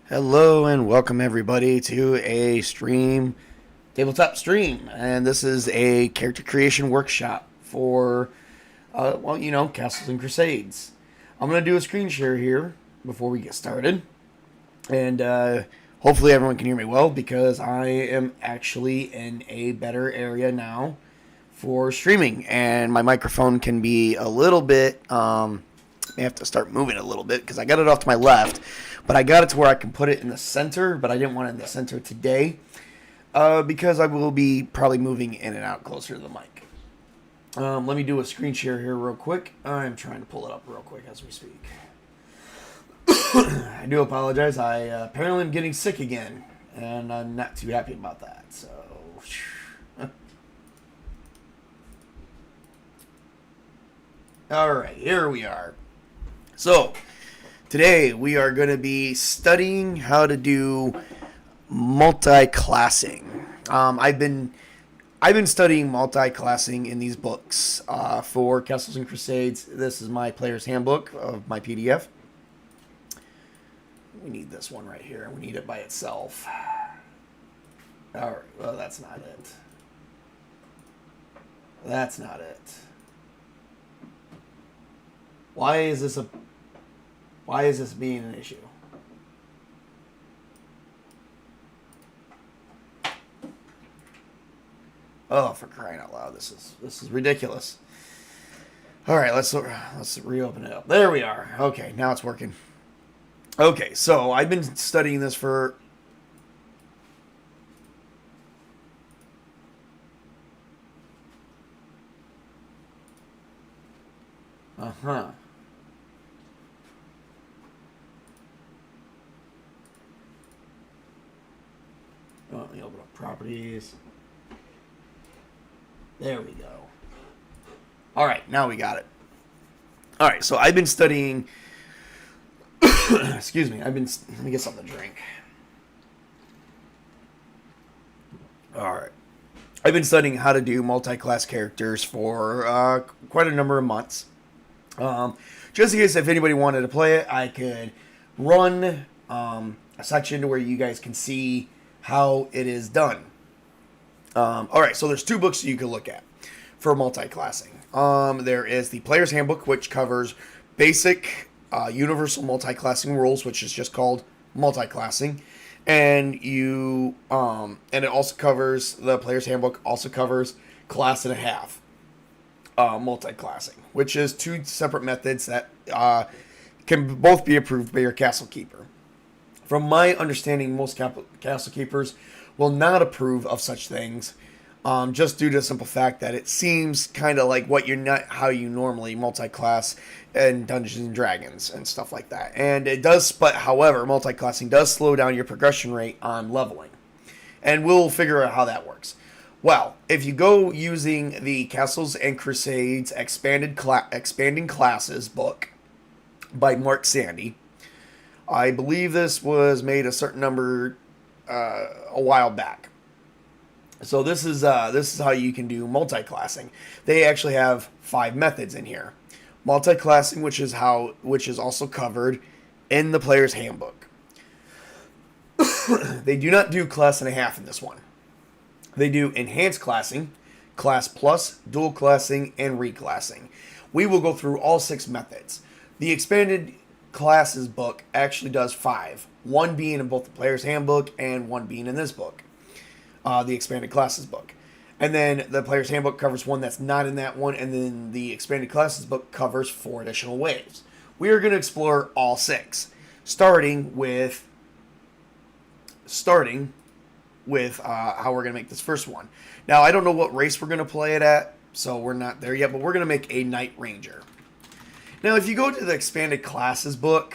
Hello and welcome everybody to a tabletop stream, and this is a character creation workshop for, Castles and Crusades. I'm going to do a screen share here before we get started, and hopefully everyone can hear me well because I am actually in a better area now for streaming, and my microphone can be a little bit, I have to start moving a little bit because I got it off to my left. But I got it to where I can put it in the center, but I didn't want it in the center today because I will be probably moving in and out closer to the mic. Let me do a screen share here real quick. I'm trying to pull it up real quick as we speak. I do apologize. I apparently am getting sick again, and I'm not too happy about that. So, all right, here we are. So, today we are going to be studying how to do multiclassing. I've been studying multiclassing in these books for Castles and Crusades. This is my player's handbook of my PDF. We need this one right here. We need it by itself. All right. Well, that's not it. That's not it. Why is this being an issue? Oh, for crying out loud. This is ridiculous. All right, let's reopen it up. There we are. Okay, now it's working. Okay, so I've been studying this for Uh-huh. Let me open up properties. There we go. All right, now we got it. All right, so I've been studying. Excuse me. Let me get something to drink. All right. I've been studying how to do multi-class characters for quite a number of months. Just in case if anybody wanted to play it, I could run a section to where you guys can see how it is done. Alright, so there's two books you can look at for multiclassing. There is the Player's Handbook, which covers basic universal multiclassing rules, which is just called Multiclassing. And it also covers, the Player's Handbook also covers class and a half multiclassing, which is two separate methods that can both be approved by your castle keeper. From my understanding, most castle keepers will not approve of such things, just due to the simple fact that it seems kind of like how you normally multiclass in Dungeons and Dragons and stuff like that. And it does, but however, multiclassing does slow down your progression rate on leveling, and we'll figure out how that works. Well, if you go using the Castles and Crusades Expanding Classes book by Mark Sandy, I believe this was made a certain number a while back. So this is how you can do multiclassing. They actually have 5 methods in here. Multiclassing, which is also covered in the Player's Handbook. They do not do class and a half in this one. They do enhanced classing, class plus, dual classing, and reclassing. We will go through all 6 methods. The expanded classes book actually does 5, one being in both the Player's Handbook and one being in this book, the expanded classes book. And then the Player's Handbook covers one that's not in that one, and then the expanded classes book covers 4 additional waves. We are going to explore all 6, starting with how we're going to make this first one. Now, I don't know what race we're going to play it at, so we're not there yet, but we're going to make a Knight Ranger. Now, if you go to the expanded classes book,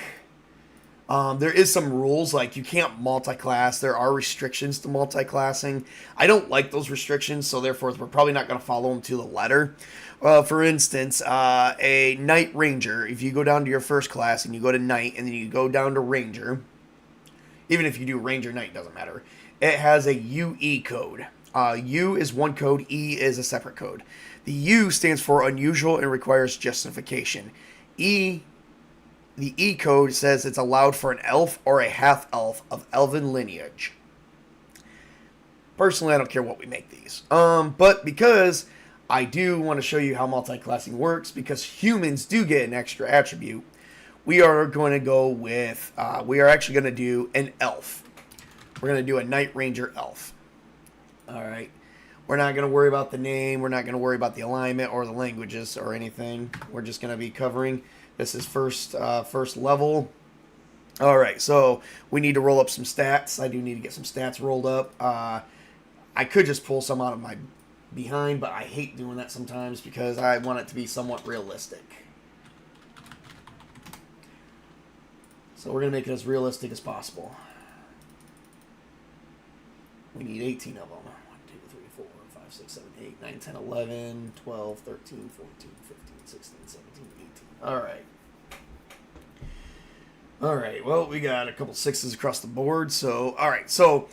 there is some rules, like you can't multi-class. There are restrictions to multi-classing. I don't like those restrictions, so therefore we're probably not going to follow them to the letter. For instance, a Knight Ranger, if you go down to your first class and you go to Knight and then you go down to Ranger, even if you do Ranger Knight, doesn't matter. It has a UE code. U is one code, E is a separate code. The U stands for unusual and requires justification. The E code says it's allowed for an elf or a half-elf of elven lineage. Personally, I don't care what we make these. But because I do want to show you how multiclassing works, because humans do get an extra attribute, we are going to go with, we are actually going to do an elf. We're going to do a Night Ranger elf. Alright. We're not going to worry about the name. We're not going to worry about the alignment or the languages or anything. We're just going to be covering. This is first level. Alright, so we need to roll up some stats. I do need to get some stats rolled up. I could just pull some out of my behind, but I hate doing that sometimes because I want it to be somewhat realistic. So we're going to make it as realistic as possible. We need 18 of them. 1, 2, 3, 4, 5, 6, 7, 8, 9, 10, 11, 12, 13, 14, 15, 16, 17, 18. Alright. Alright, well, we got a couple sixes across the board. So, alright, so...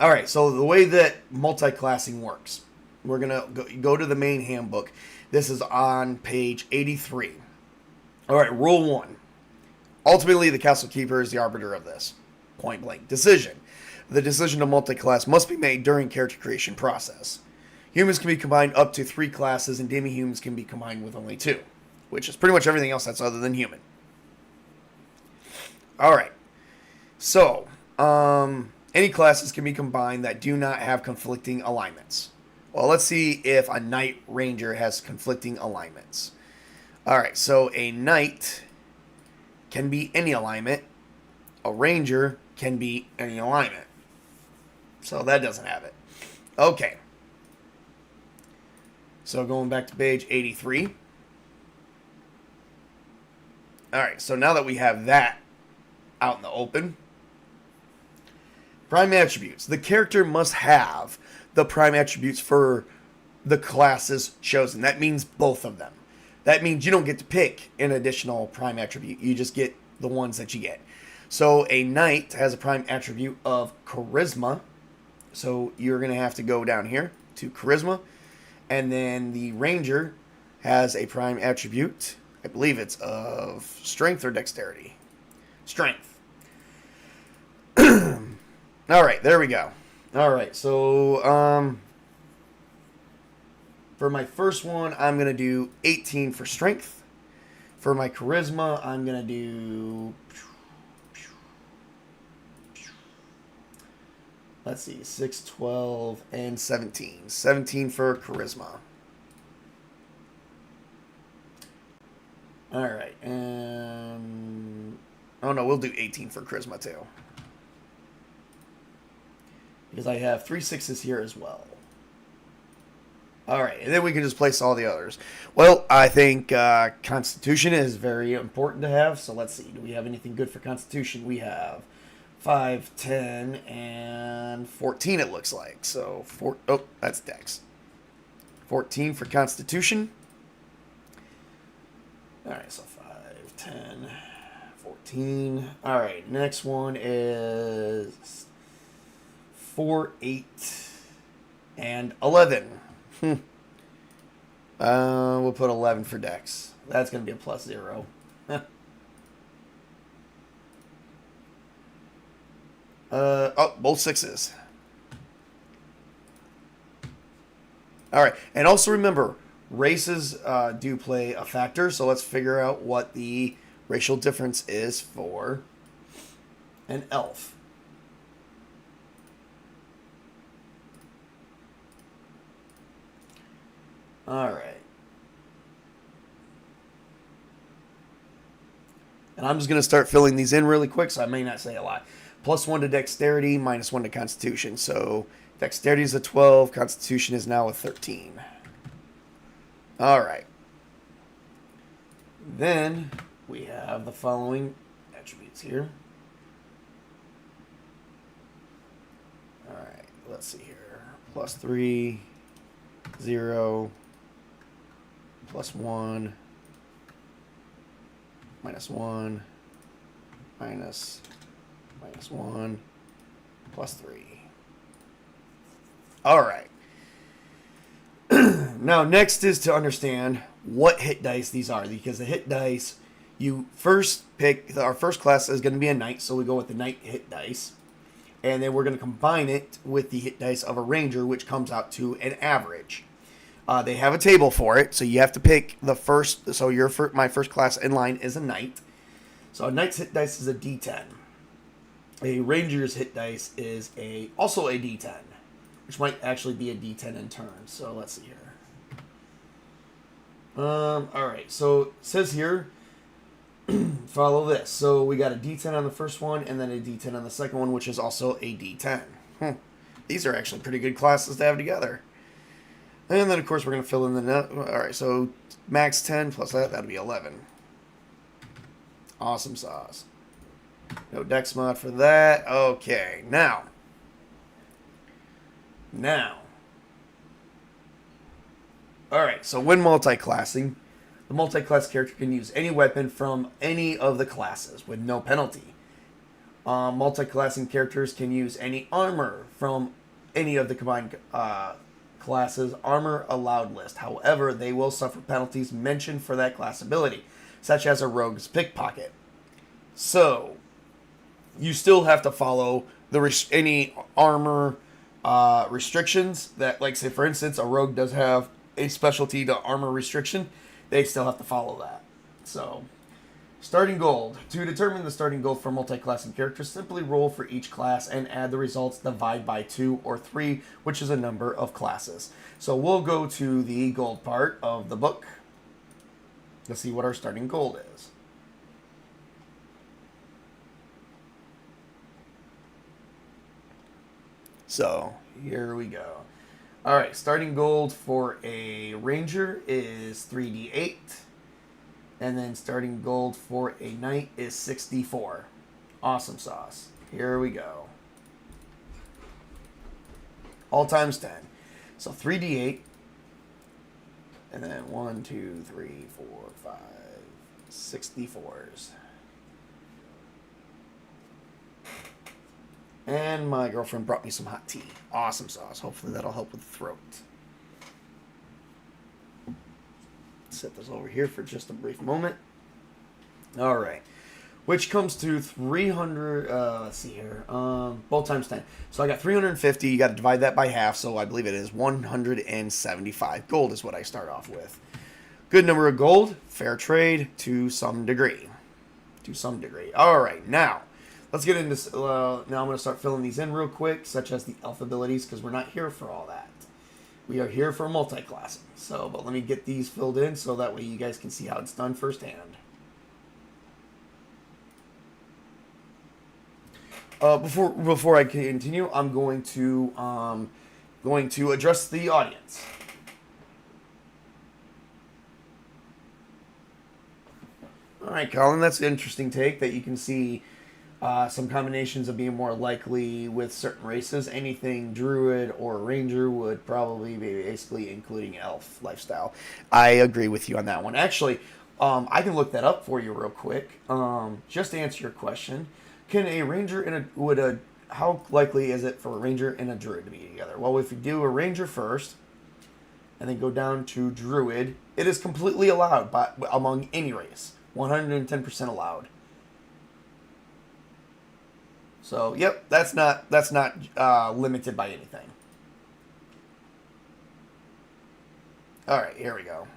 Alright, so the way that multiclassing works, we're going to go to the main handbook. This is on page 83. Alright, rule 1. Ultimately, the castle keeper is the arbiter of this. Point blank. Decision. The decision to multiclass must be made during character creation process. Humans can be combined up to 3 classes, and demi-humans can be combined with only 2, which is pretty much everything else that's other than human. Alright. So, any classes can be combined that do not have conflicting alignments. Well, let's see if a Night Ranger has conflicting alignments. Alright, so a Knight can be any alignment. A Ranger can be any alignment. So that doesn't have it. Okay. So going back to page 83. Alright, so now that we have that out in the open. Prime attributes. The character must have the prime attributes for the classes chosen. That means both of them. That means you don't get to pick an additional prime attribute. You just get the ones that you get. So a Knight has a prime attribute of Charisma. So you're going to have to go down here to Charisma. And then the Ranger has a prime attribute. I believe it's of Strength or Dexterity. Strength. Alright, there we go. Alright, so for my first one, I'm going to do 18 for Strength. For my Charisma, I'm going to do... Let's see, 6, 12, and 17. 17 for Charisma. Alright, and... Oh no, we'll do 18 for Charisma too. Because I have 3 6s here as well. Alright, and then we can just place all the others. Well, I think Constitution is very important to have, so let's see. Do we have anything good for Constitution? We have 5, 10, and 14 it looks like. So, oh, that's Dex. 14 for Constitution. Alright, so 5, 10, 14. Alright, next one is 4, 8, and 11. We'll put 11 for Dex. That's going to be a +0. Oh, both 6s. Alright, and also remember, races do play a factor, so let's figure out what the racial difference is for an elf. Alright. And I'm just going to start filling these in really quick, so I may not say a lot. +1 to Dexterity, -1 to Constitution. So, Dexterity is a 12, Constitution is now a 13. Alright. Then, we have the following attributes here. Alright, let's see here. +3, 0, +1, -1, -1, +3. All right. Now, next is to understand what hit dice these are, because the hit dice, you first pick, our first class is going to be a knight, so we go with the knight hit dice, and then we're going to combine it with the hit dice of a ranger, which comes out to an average. They have a table for it, so you have to pick the first, so my first class in line is a knight. So a knight's hit dice is a d10. A ranger's hit dice is also a d10, which might actually be a d10 in turn. So let's see here. Alright, so it says here, follow this. So we got a d10 on the first one, and then a d10 on the second one, which is also a d10. These are actually pretty good classes to have together. And then, of course, we're going to fill in the net. Alright, so max 10 plus that'll be 11. Awesome sauce. No dex mod for that. Okay, now. Alright, so when multiclassing, the multiclass character can use any weapon from any of the classes with no penalty. Multiclassing characters can use any armor from any of the combined classes' armor allowed list. However, they will suffer penalties mentioned for that class ability, such as a rogue's pickpocket. So, you still have to follow any armor restrictions that, like, say, for instance, a rogue does have a specialty to armor restriction. They still have to follow that. So, starting gold. To determine the starting gold for multiclassing characters, simply roll for each class and add the results, divide by 2 or 3, which is a number of classes. So we'll go to the gold part of the book. Let's see what our starting gold is. So, here we go. Alright, starting gold for a ranger is 3d8. And then starting gold for a knight is 64. Awesome sauce. Here we go. All times 10. So 3d8. And then 1, 2, 3, 4, 5, 64s. And my girlfriend brought me some hot tea. Awesome sauce. Hopefully that'll help with the throat. Set this over here for just a brief moment. All right. Which comes to 300, let's see here, both times 10. So I got 350, you got to divide that by half, so I believe it is 175 gold is what I start off with. Good number of gold, fair trade to some degree. All right, now, let's get into, now I'm going to start filling these in real quick, such as the elf abilities, because we're not here for all that. We are here for multiclassing. So, but let me get these filled in so that way you guys can see how it's done firsthand. Before I continue, I'm going to address the audience. All right, Colin, that's an interesting take that you can see some combinations of being more likely with certain races. Anything druid or ranger would probably be basically including elf lifestyle. I agree with you on that one. Actually, I can look that up for you real quick. Just to answer your question. Can a ranger how likely is it for a ranger and a druid to be together? Well, if you do a ranger first, and then go down to druid, it is completely allowed among any race. 110% allowed. So, yep, that's not limited by anything. All right, here we go.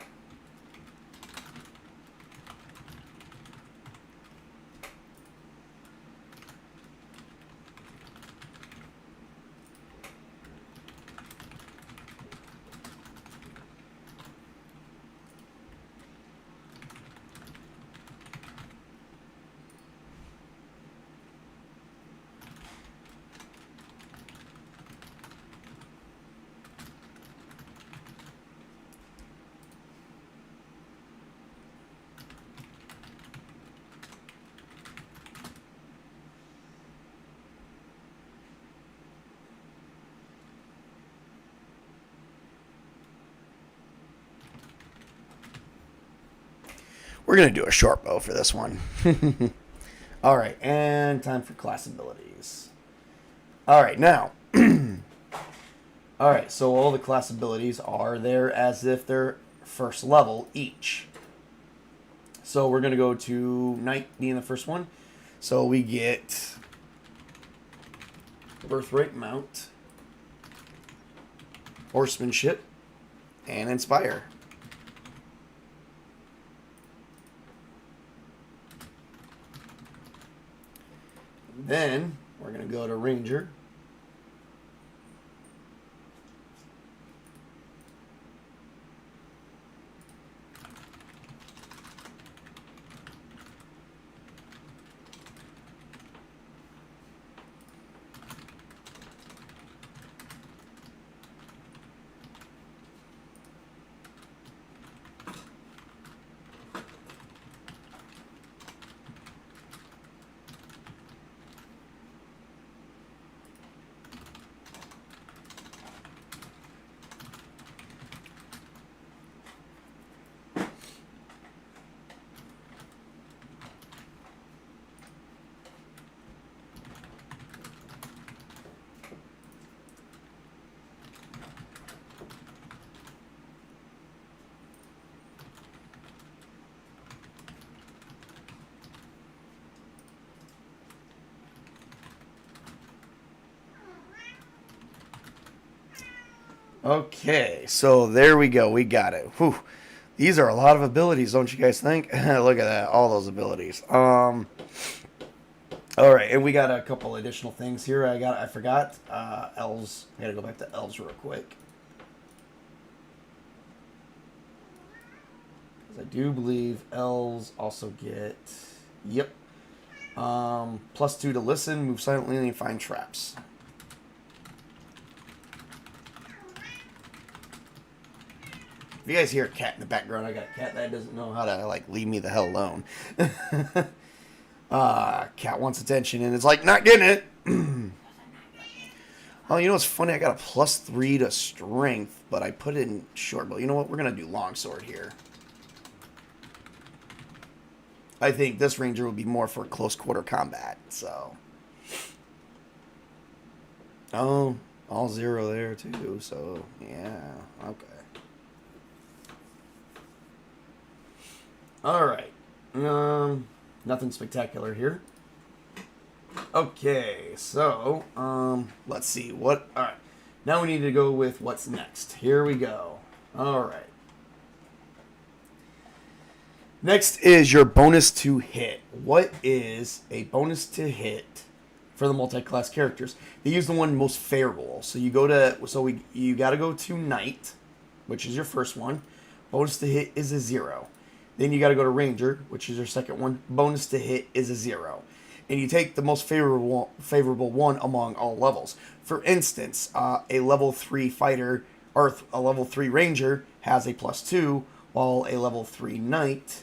We're going to do a short bow for this one. All right, and time for class abilities. All right, now, Alright, so all the class abilities are there as if they're first level each. So we're going to go to Knight being the first one. So we get Birthright Mount, Horsemanship, and Inspire. Then we're going to go to Ranger. Okay, so there we go. We got it. Whew. These are a lot of abilities, don't you guys think? Look at that, all those abilities. All right, and we got a couple additional things here. I forgot elves. I gotta go back to elves real quick. I do believe elves also get +2 to listen, move silently, and find traps. If you guys hear a cat in the background, I got a cat that doesn't know how to like leave me the hell alone. Cat wants attention and it's like not getting it. Oh, you know what's funny? I got a +3 to strength, but I put it in short bow. You know what? We're gonna do longsword here. I think this ranger will be more for close quarter combat. So, oh, all 0 there too. So yeah, okay. All right. Nothing spectacular here. Okay, so let's see what. All right, now we need to go with what's next. Here we go. All right. Next is your bonus to hit. What is a bonus to hit for the multi-class characters? They use the one most favorable. So you got to go to Knight, which is your first one. Bonus to hit is a 0. Then you got to go to Ranger, which is your second one. Bonus to hit is a 0. And you take the most favorable one among all levels. For instance, a level 3 fighter or a level 3 Ranger has a +2, while a level 3 Knight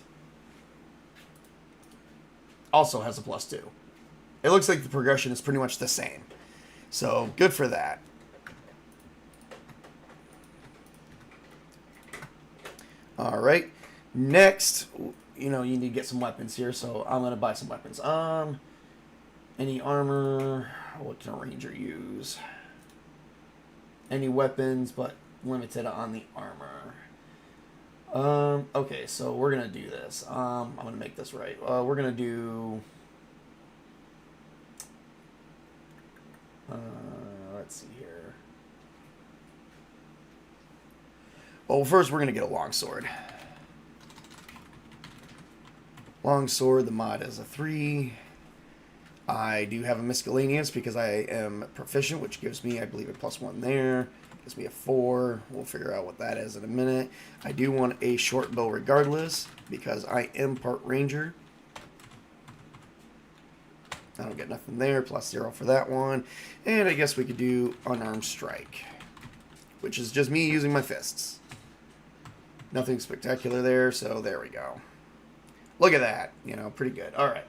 also has a +2. It looks like the progression is pretty much the same. So, good for that. All right. Next, you need to get some weapons here, so I'm going to buy some weapons. Any armor? What can a ranger use? Any weapons, but limited on the armor. Okay, so we're going to do this. I'm going to make this right. We're going to do... let's see here. Well, first we're going to get a longsword. Longsword, the mod is a 3. I do have a miscellaneous because I am proficient, which gives me, I believe, a +1 there. Gives me a 4. We'll figure out what that is in a minute. I do want a short bow regardless because I am part ranger. I don't get nothing there. +0 for that one. And I guess we could do unarmed strike, which is just me using my fists. Nothing spectacular there, so there we go. Look at that. Pretty good. All right.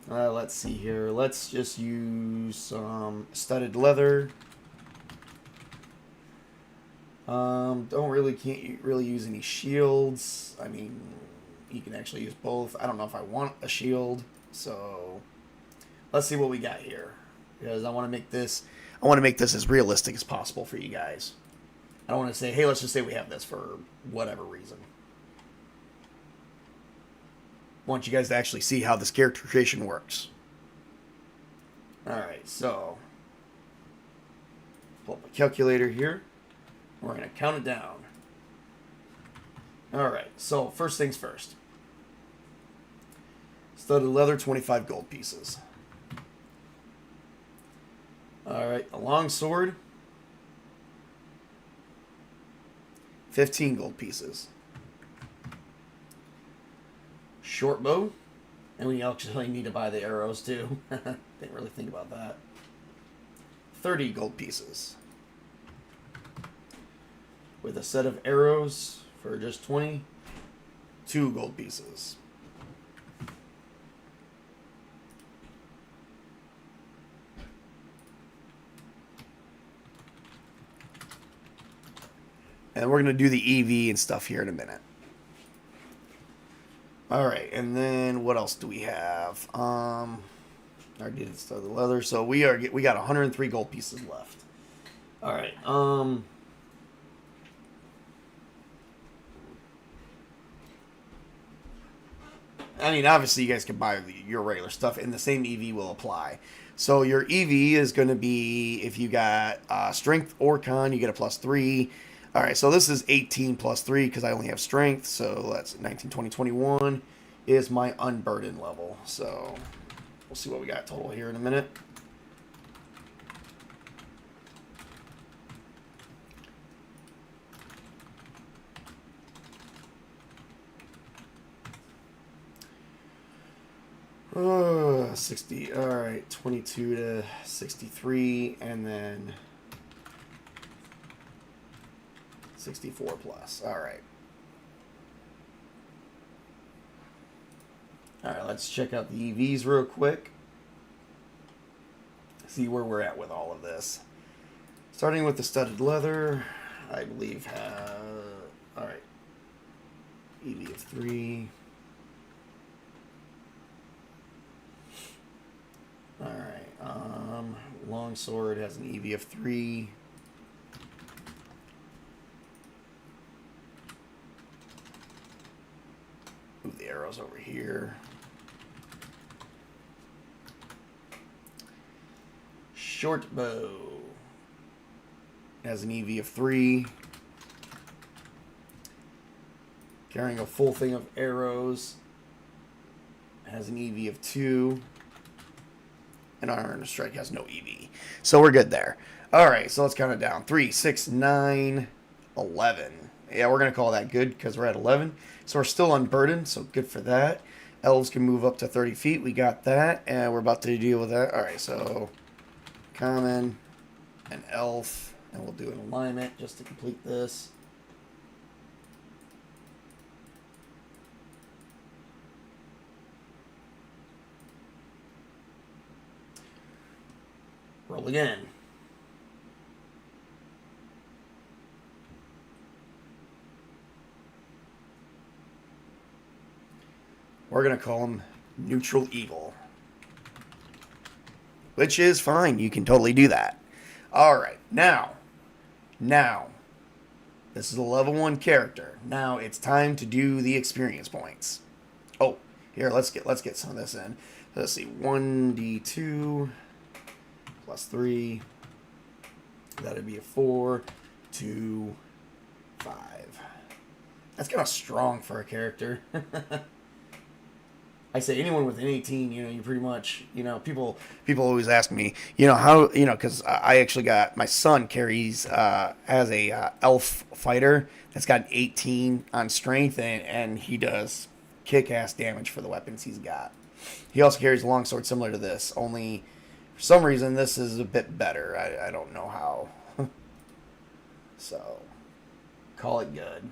Let's see here. Let's just use some studded leather. Can't really use any shields. I mean, you can actually use both. I don't know if I want a shield, so let's see what we got here. because I want to make this as realistic as possible for you guys. I don't want to say, hey, let's just say we have this for whatever reason. I want you guys to actually see how this character creation works. Alright, so pull up a calculator here. We're going to count it down. Alright, so first things first. Studded leather, 25 gold pieces. Alright, a long sword, 15 gold pieces. Short bow, and we actually need to buy the arrows too. Didn't really think about that. 30 gold pieces. With a set of arrows for just 20, 2 gold pieces. And we're going to do the EV and stuff here in a minute. Alright, and then what else do we have? I already did the leather, so we got 103 gold pieces left. Alright, I mean, obviously you guys can buy your regular stuff, and the same EV will apply. So your EV is going to be, if you got strength or con, you get a +3. All right, so this is 18 plus 3 because I only have strength. So that's 19, 20, 21 is my unburdened level. So we'll see what we got total here in a minute. Oh, 60. All right, 22 to 63, and then 64 plus. All right. All right, let's check out the EVs real quick. See where we're at with all of this. Starting with the studded leather, I believe all right. EV of 3. All right. Longsword has an EV of 3. Move the arrows over here. Short bow has an EV of 3. Carrying a full thing of arrows has an EV of 2. And Iron Strike has no EV. So we're good there. Alright, so let's count it down. 3, 6, 9, 11. Yeah, we're going to call that good because we're at 11. So we're still unburdened, so good for that. Elves can move up to 30 feet. We got that, and we're about to deal with that. Alright, so common, an elf, and we'll do an alignment just to complete this. Roll again. We're going to call him Neutral Evil. Which is fine. You can totally do that. Alright, now. This is a level 1 character. Now it's time to do the experience points. Oh, here, let's get some of this in. Let's see, 1d2 plus 3. That'd be a 4, 2, 5. That's kind of strong for a character. I say anyone with an 18, you pretty much, people always ask me, how, because I actually got, my son carries, has a elf fighter that's got an 18 on strength, and he does kick-ass damage for the weapons he's got. He also carries a longsword similar to this, only for some reason this is a bit better. I don't know how. So, call it good.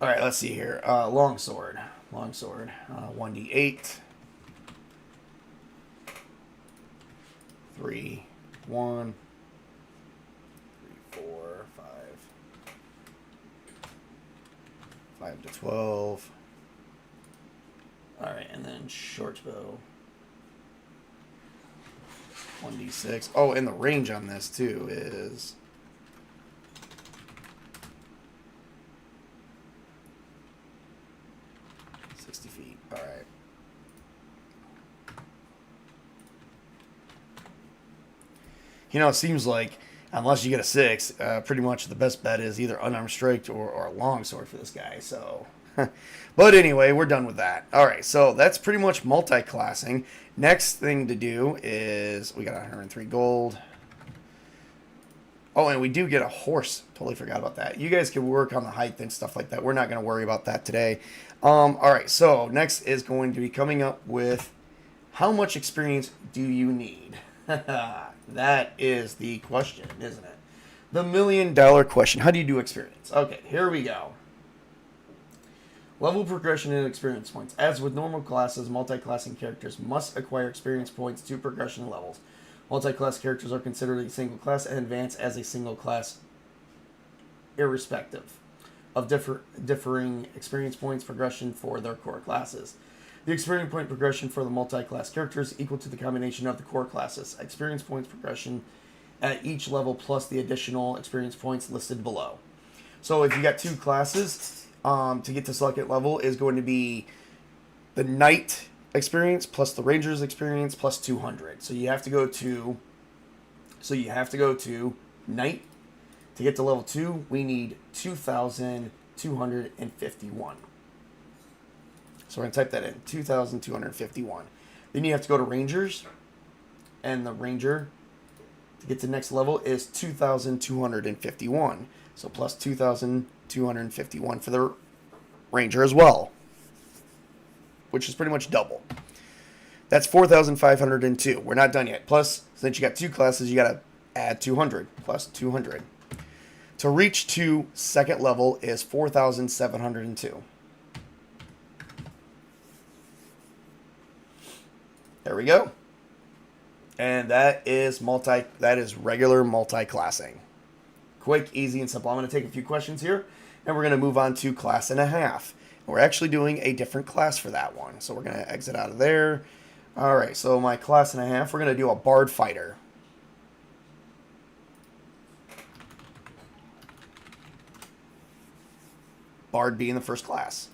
All right, let's see here. Longsword, 1d8. 3, 1, 3, 4, 5, 5 to 12. Alright, and then short bow. 1d6. Oh, and the range on this, too, is... feet. All right. You know, it seems like unless you get a 6, pretty much the best bet is either unarmed strike or a longsword for this guy. So, but anyway, we're done with that. All right, so that's pretty much multi-classing. Next thing to do is we got 103 gold. Oh, and we do get a horse. Totally forgot about that. You guys can work on the height and stuff like that. We're not going to worry about that today. All right, so next is going to be coming up with how much experience do you need? That is the question, isn't it? The $1 million question. How do you do experience? Okay, here we go. Level progression and experience points. As with normal classes, multi-classing characters must acquire experience points to progression levels. Multi-class characters are considered a single class and advance as a single class irrespective of differing experience points progression for their core classes. The experience point progression for the multi-class characters is equal to the combination of the core classes. Experience points progression at each level plus the additional experience points listed below. So if you got 2 classes, to get to second level is going to be the Knight experience plus the Ranger's experience plus 200. So you have to go to Knight. To get to level 2, we need 2,251. So we're going to type that in, 2,251. Then you have to go to Rangers, and the Ranger, to get to the next level, is 2,251. So plus 2,251 for the Ranger as well, which is pretty much double. That's 4,502. We're not done yet. Plus, since you got 2 classes, you got to add 200, plus 200. To reach to second level is 4,702. There we go. And that is regular multi-classing. Quick, easy, and simple. I'm going to take a few questions here, and we're going to move on to class and a half. We're actually doing a different class for that one. So we're going to exit out of there. All right, so my class and a half, we're going to do a Bard Fighter. Bard being the first class.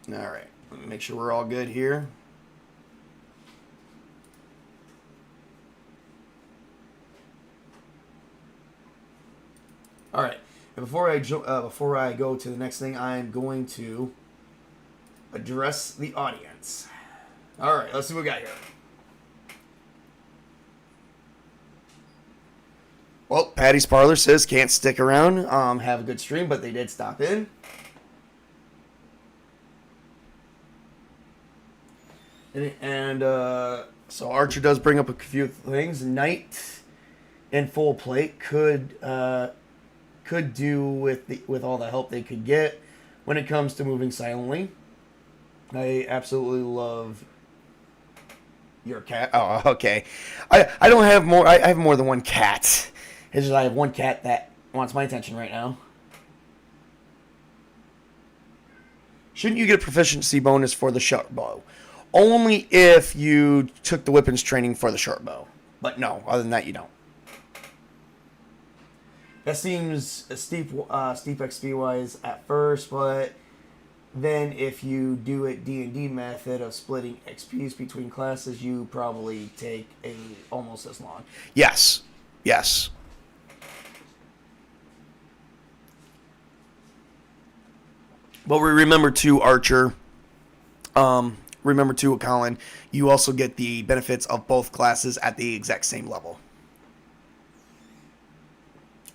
All right, make sure we're all good here. All right, and before I go to the next thing, I'm going to address the audience. All right, let's see what we got here. Well, Patty's Parlor says can't stick around, have a good stream, but they did stop in. And so Archer does bring up a few things. Knight in full plate could do with all the help they could get when it comes to moving silently. I absolutely love your cat. Oh, okay. I don't have more. I have more than one cat. It's just I have one cat that wants my attention right now. Shouldn't you get a proficiency bonus for the short bow? Only if you took the weapons training for the short bow. But no, other than that, you don't. That seems steep XP-wise at first, but then if you do it D&D method of splitting XPs between classes, you probably take almost as long. Yes. Yes. But we remember too, Archer, remember too, Colin, you also get the benefits of both classes at the exact same level.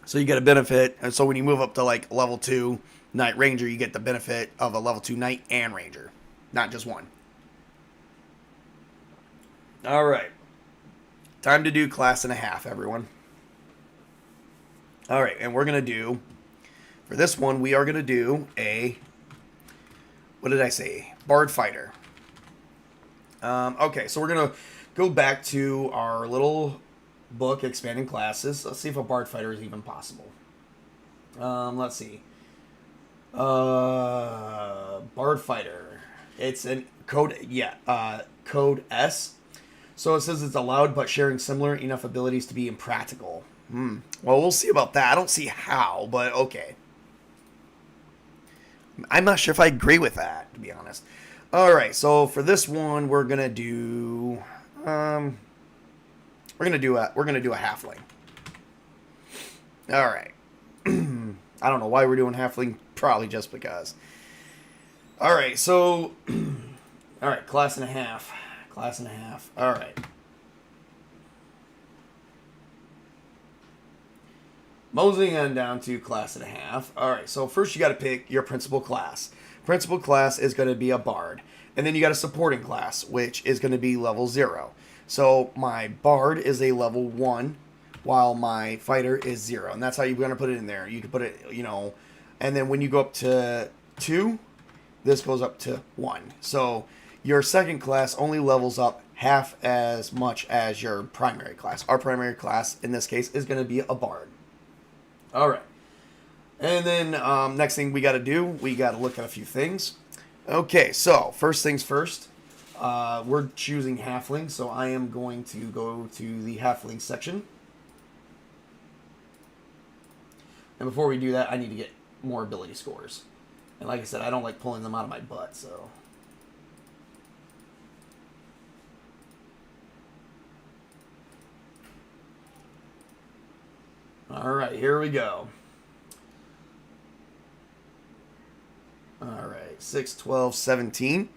So you get a benefit, and so when you move up to like level 2 Knight Ranger, you get the benefit of a level 2 Knight and Ranger, not just one. All right. Time to do class and a half, everyone. All right, and we're going to do, for this one, we are going to do a, what did I say? Bard Fighter. Okay, so we're going to go back to our little book, Expanding Classes. Let's see if a Bard Fighter is even possible. Let's see. Bard Fighter. It's an code, code S. So it says it's allowed, but sharing similar enough abilities to be impractical. Well, we'll see about that. I don't see how, but okay. I'm not sure if I agree with that, to be honest. All right, so for this one, we're gonna do, we're gonna do a halfling. All right. I don't know why we're doing halfling. Probably just because. All right, so, all right, class and a half. Class and a half. All right. Moseying on down to class and a half. All right, so first you got to pick your principal class. Principal class is going to be a bard. And then you got a supporting class, which is going to be level 0. So my bard is a level 1, while my fighter is 0. And that's how you're going to put it in there. You can put it, and then when you go up to 2, this goes up to 1. So your second class only levels up half as much as your primary class. Our primary class, in this case, is going to be a bard. All right. And then next thing we got to do, we got to look at a few things. Okay, so first things first, we're choosing halfling, so I am going to go to the halfling section. And before we do that, I need to get more ability scores. And like I said, I don't like pulling them out of my butt, so. All right, here we go. All right, 6, 12, 17.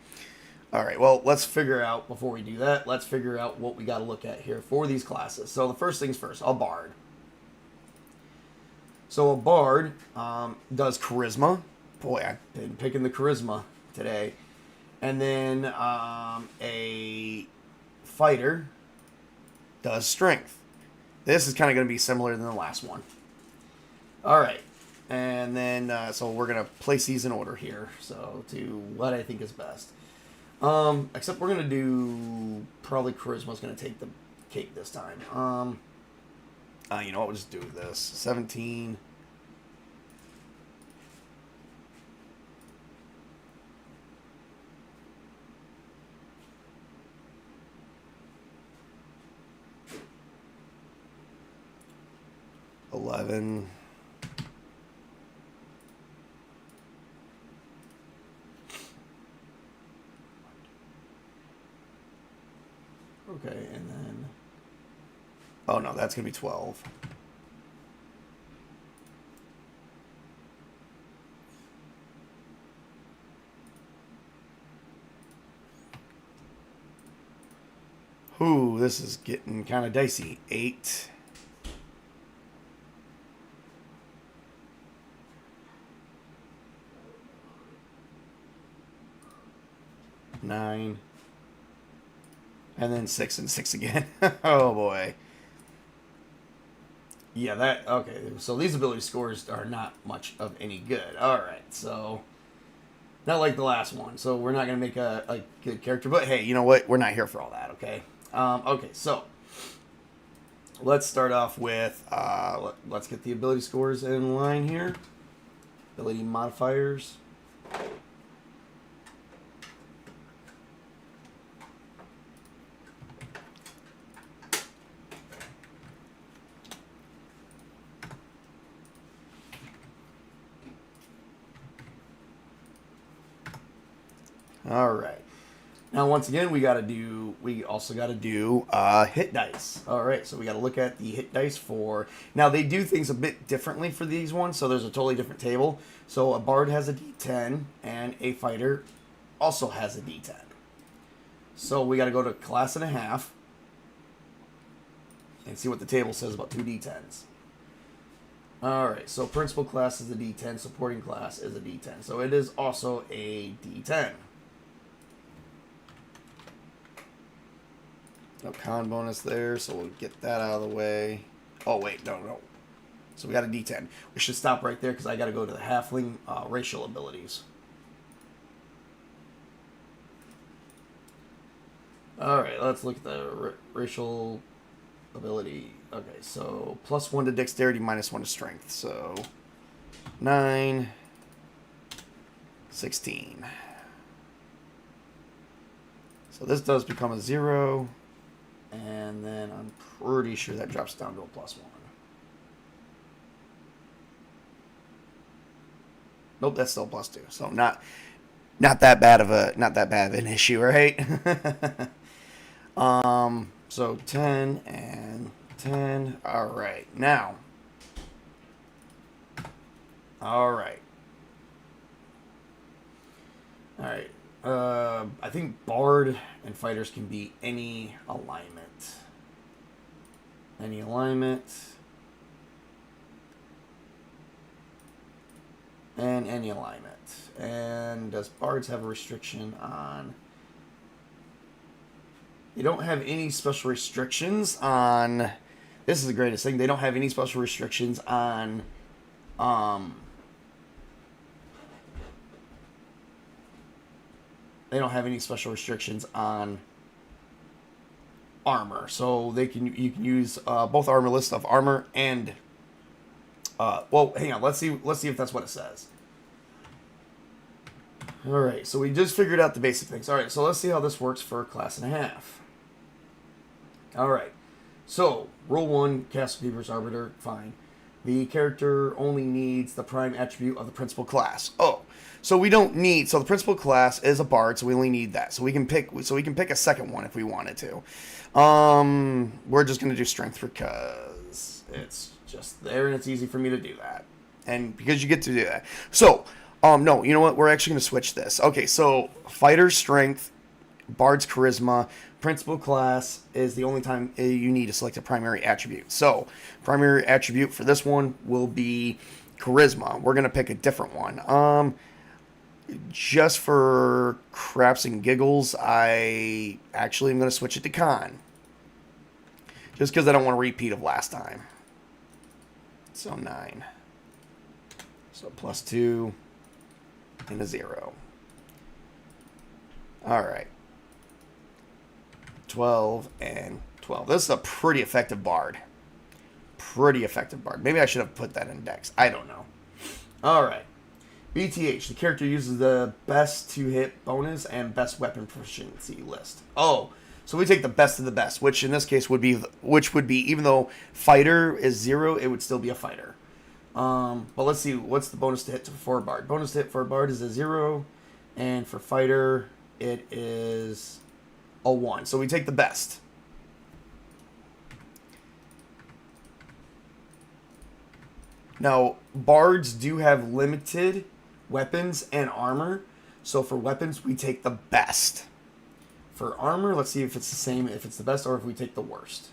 All right, well, let's figure out, before we do that, let's figure out what we got to look at here for these classes. So the first things first, a bard. So a bard does charisma. Boy, I've been picking the charisma today. And then a fighter does strength. This is kind of going to be similar than the last one. All right. And then, so we're going to place these in order here. So to what I think is best. Except we're going to do, probably charisma is going to take the cake this time. You know what, we'll just do this. 17. $11. Okay, and then... Oh, no, that's going to be 12. Ooh, this is getting kind of dicey. 8. Nine. And then 6 and 6 again. Oh boy. Yeah, that, okay. So these ability scores are not much of any good. Alright, so not like the last one. So we're not going to make a good character. But hey, you know what? We're not here for all that, okay? Okay, so let's start off with, let's get the ability scores in line here. Ability modifiers. All right. Now, once again, we also got to do hit dice. All right, so we got to look at the hit dice for... Now, they do things a bit differently for these ones, so there's a totally different table. So a bard has a d10, and a fighter also has a d10. So we got to go to class and a half and see what the table says about 2 d10s. All right, so principal class is a d10, supporting class is a d10. So it is also a d10. No con bonus there, so we'll get that out of the way. Oh, wait, no. So we got a d10. We should stop right there because I got to go to the halfling racial abilities. All right, let's look at the racial ability. Okay, so +1 to dexterity, -1 to strength. So 9, 16. So this does become a 0. And then I'm pretty sure that drops down to a +1. Nope, that's still +2. So not that bad of an issue, right? So 10 and 10. All right. Now. All right. All right. I think Bard and Fighters can be any alignment. Any alignment. And any alignment. And does Bards have a restriction on... They don't have any special restrictions on... This is the greatest thing. They don't have any special restrictions on... They don't have any special restrictions on armor. So you can use both armor lists of armor and... well, hang on. Let's see if that's what it says. Alright, so we just figured out the basic things. Alright, so let's see how this works for a class and a half. Alright, so rule 1, Castle Keeper's Arbiter, fine. The character only needs the prime attribute of the principal class. Oh, so we don't need... So the principal class is a bard, so we only need that. So we can pick a second one if we wanted to. We're just going to do strength because it's just there and it's easy for me to do that. And because you get to do that. So... no, you know what? We're actually going to switch this. Okay, so Fighter's Strength, Bard's Charisma, Principal Class is the only time you need to select a primary attribute. So, primary attribute for this one will be Charisma. We're going to pick a different one. Just for craps and giggles, I actually am going to switch it to Con. Just because I don't want a repeat of last time. So, 9. So, +2. And a 0. Alright. 12 and 12. This is a pretty effective bard. Maybe I should have put that in Dex. I don't know. Alright. BTH. The character uses the best to hit bonus and best weapon proficiency list. Oh, so we take the best of the best, which in this case would be even though fighter is 0, it would still be a fighter. But let's see, what's the bonus to hit for Bard? Bonus to hit for Bard is a 0, and for Fighter, it is a 1. So we take the best. Now, Bards do have limited weapons and armor, so for weapons, we take the best. For armor, let's see if it's the same, if it's the best, or if we take the worst.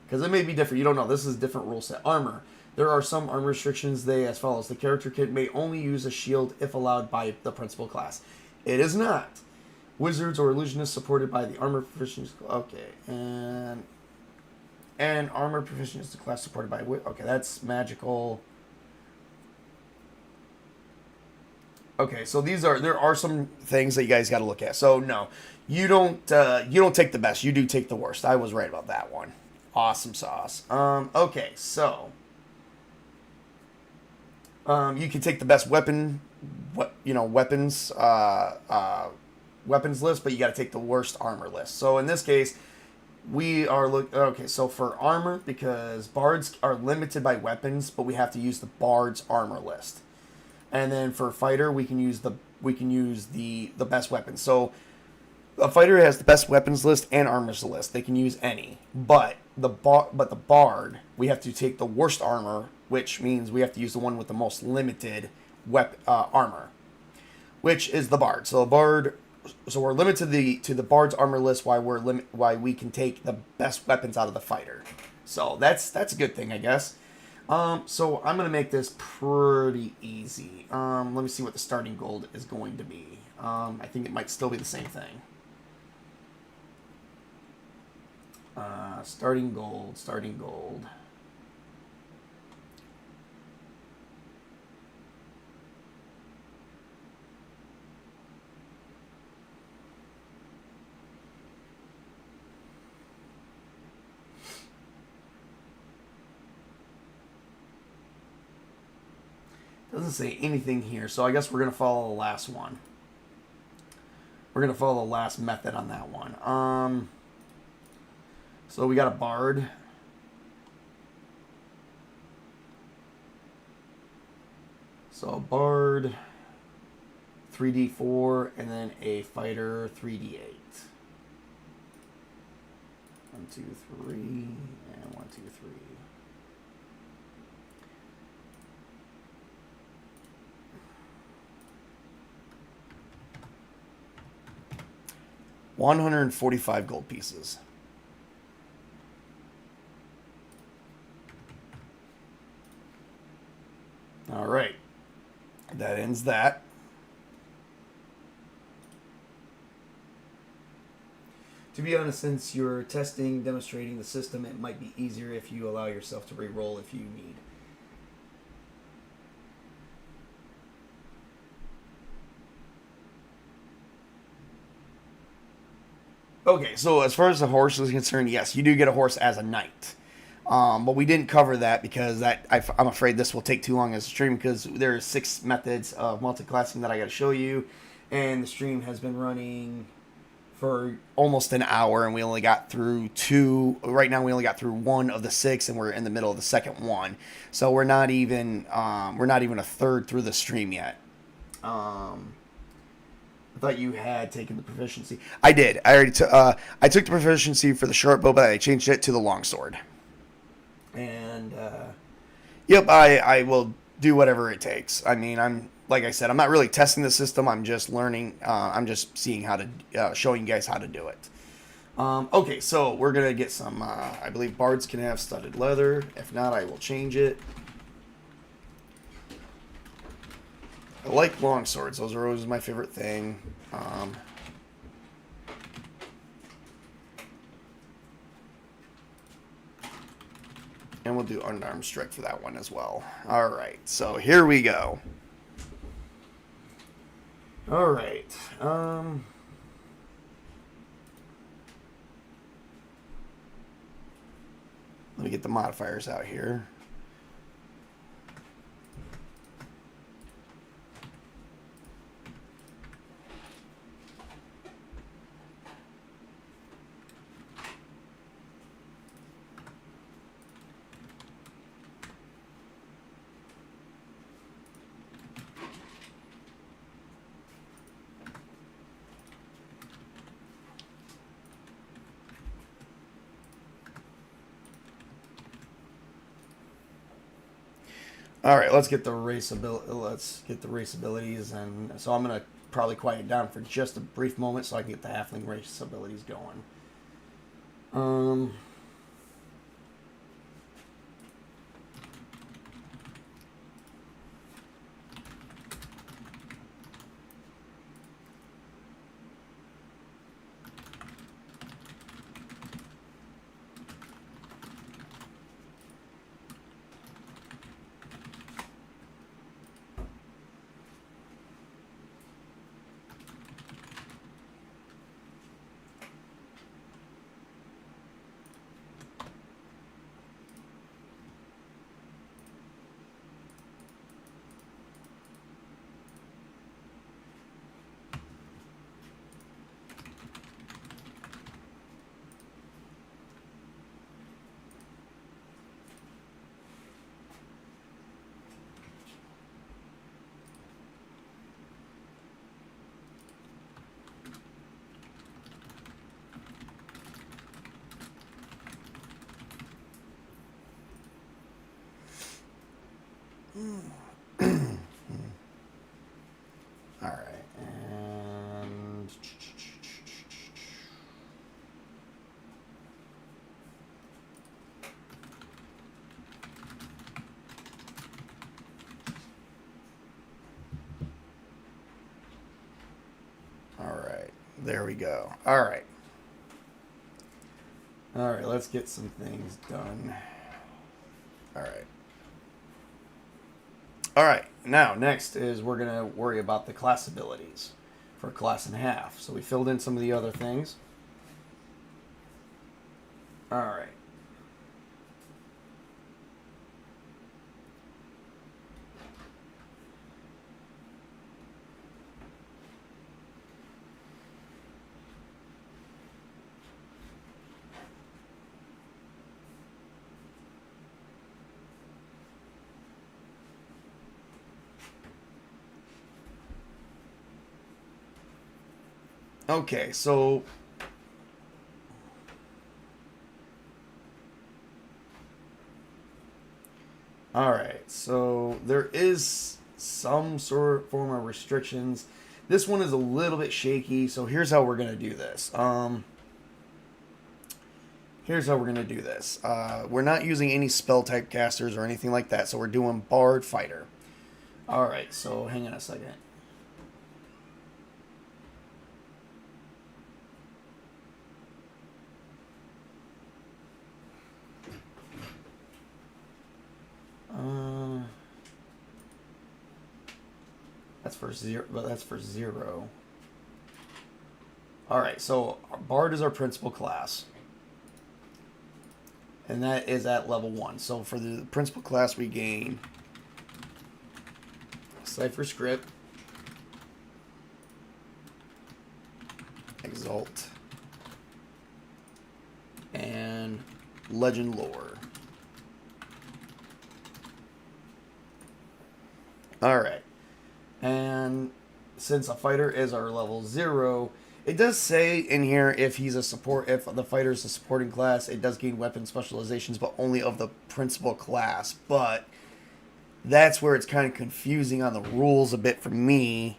Because it may be different. You don't know. This is a different rule set. Armor. There are some armor restrictions. They as follows. The character may only use a shield if allowed by the principal class. It is not. Wizards or illusionists supported by the armor proficiency. Okay. And armor proficiency class supported by... Okay, that's magical. Okay, so there are some things that you guys got to look at. So, no. You don't take the best. You do take the worst. I was right about that one. Awesome sauce. Okay, so you can take the best weapons list, but you got to take the worst armor list. So in this case, we are okay. So for armor, because bards are limited by weapons, but we have to use the bard's armor list. And then for fighter, we can use the best weapons. So a fighter has the best weapons list and armors list. They can use any, but the bard, we have to take the worst armor, which means we have to use the one with the most limited armor, which is the bard. So we're limited to the bard's armor list. Why we can take the best weapons out of the fighter. So that's a good thing, I guess. So I'm gonna make this pretty easy. Let me see what the starting gold is going to be. I think it might still be the same thing. Starting gold. Doesn't say anything here, so I guess we're going to follow the last one. We're going to follow the last method on that one. So we got a bard. So a bard, 3d4, and then a fighter, 3d8. 1, 2, 3, and 1, 2, 3. $145 gold pieces. All right. That ends that. To be honest, since you're demonstrating the system, it might be easier if you allow yourself to re-roll if you need. Okay, so as far as the horse is concerned, yes, you do get a horse as a knight. But we didn't cover that because I'm afraid this will take too long as a stream because there are 6 methods of multiclassing that I got to show you, and the stream has been running for almost an hour, and we only got through 2. Right now, we only got through 1 of the 6, and we're in the middle of the second one. So we're not even a third through the stream yet. I thought you had taken the proficiency. I did. I already I took the proficiency for the short bow, but I changed it to the longsword. And yep, I will do whatever it takes. I mean, like I said, I'm not really testing the system. I'm just learning. I'm just seeing how to showing you guys how to do it. Okay, so we're gonna get some. I believe bards can have studded leather. If not, I will change it. I like long swords. Those are always my favorite thing. And we'll do unarmed strike for that one as well. All right, so here we go. All right. Let me get the modifiers out here. All right, let's get the race abilities, and so I'm gonna probably quiet down for just a brief moment so I can get the halfling race abilities going. All right, and all right, there we go. All right. All right, let's get some things done. All right. All right, now next is we're going to worry about the class abilities for class and half. So we filled in some of the other things. All right. Okay, so all right, so there is some sort of form of restrictions. This one is a little bit shaky, so here's how we're gonna do this. Here's how we're gonna do this. We're not using any spell type casters or anything like that, so we're doing Bard Fighter. All right, so hang on a second. That's for zero, but that's for 0. All right, so Bard is our principal class, and that is at level 1. So for the principal class, we gain Cipher Script, Exalt, and Legend Lore. All right. And since a fighter is our level 0, it does say in here if he's a support, if the fighter is a supporting class, it does gain weapon specializations, but only of the principal class. But that's where it's kind of confusing on the rules a bit for me,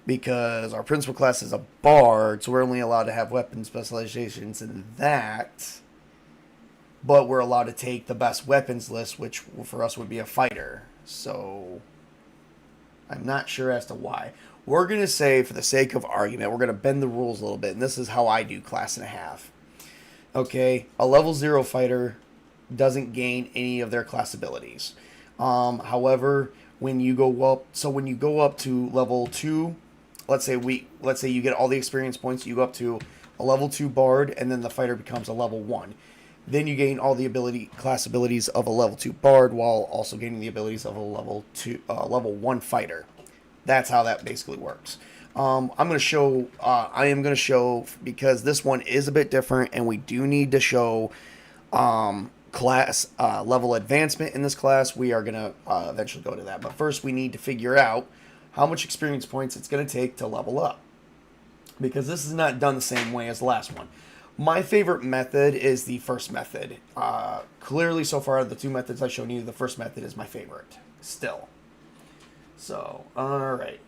because our principal class is a bard, so we're only allowed to have weapon specializations in that. But we're allowed to take the best weapons list, which for us would be a fighter. So I'm not sure as to why. We're going to say, for the sake of argument, we're going to bend the rules a little bit, and this is how I do class and a half. Okay, a level 0 fighter doesn't gain any of their class abilities. However, when you go up, to level 2, let's say you get all the experience points, you go up to a level 2 bard, and then the fighter becomes a level 1. Then you gain all the class abilities of a level 2 bard, while also gaining the abilities of a level 1 fighter. That's how that basically works. I am going to show, because this one is a bit different, and we do need to show class level advancement in this class. We are going to eventually go to that. But first, we need to figure out how much experience points it's going to take to level up, because this is not done the same way as the last one. My favorite method is the first method. Clearly, so far, the 2 methods I've shown you, the first method is my favorite still. So, all right.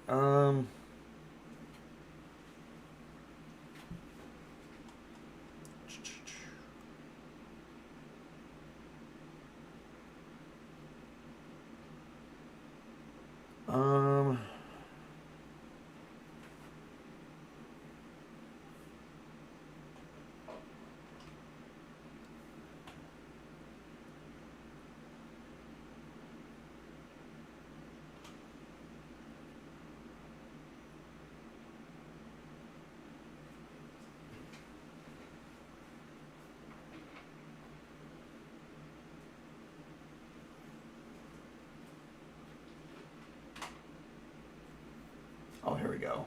Oh, here we go.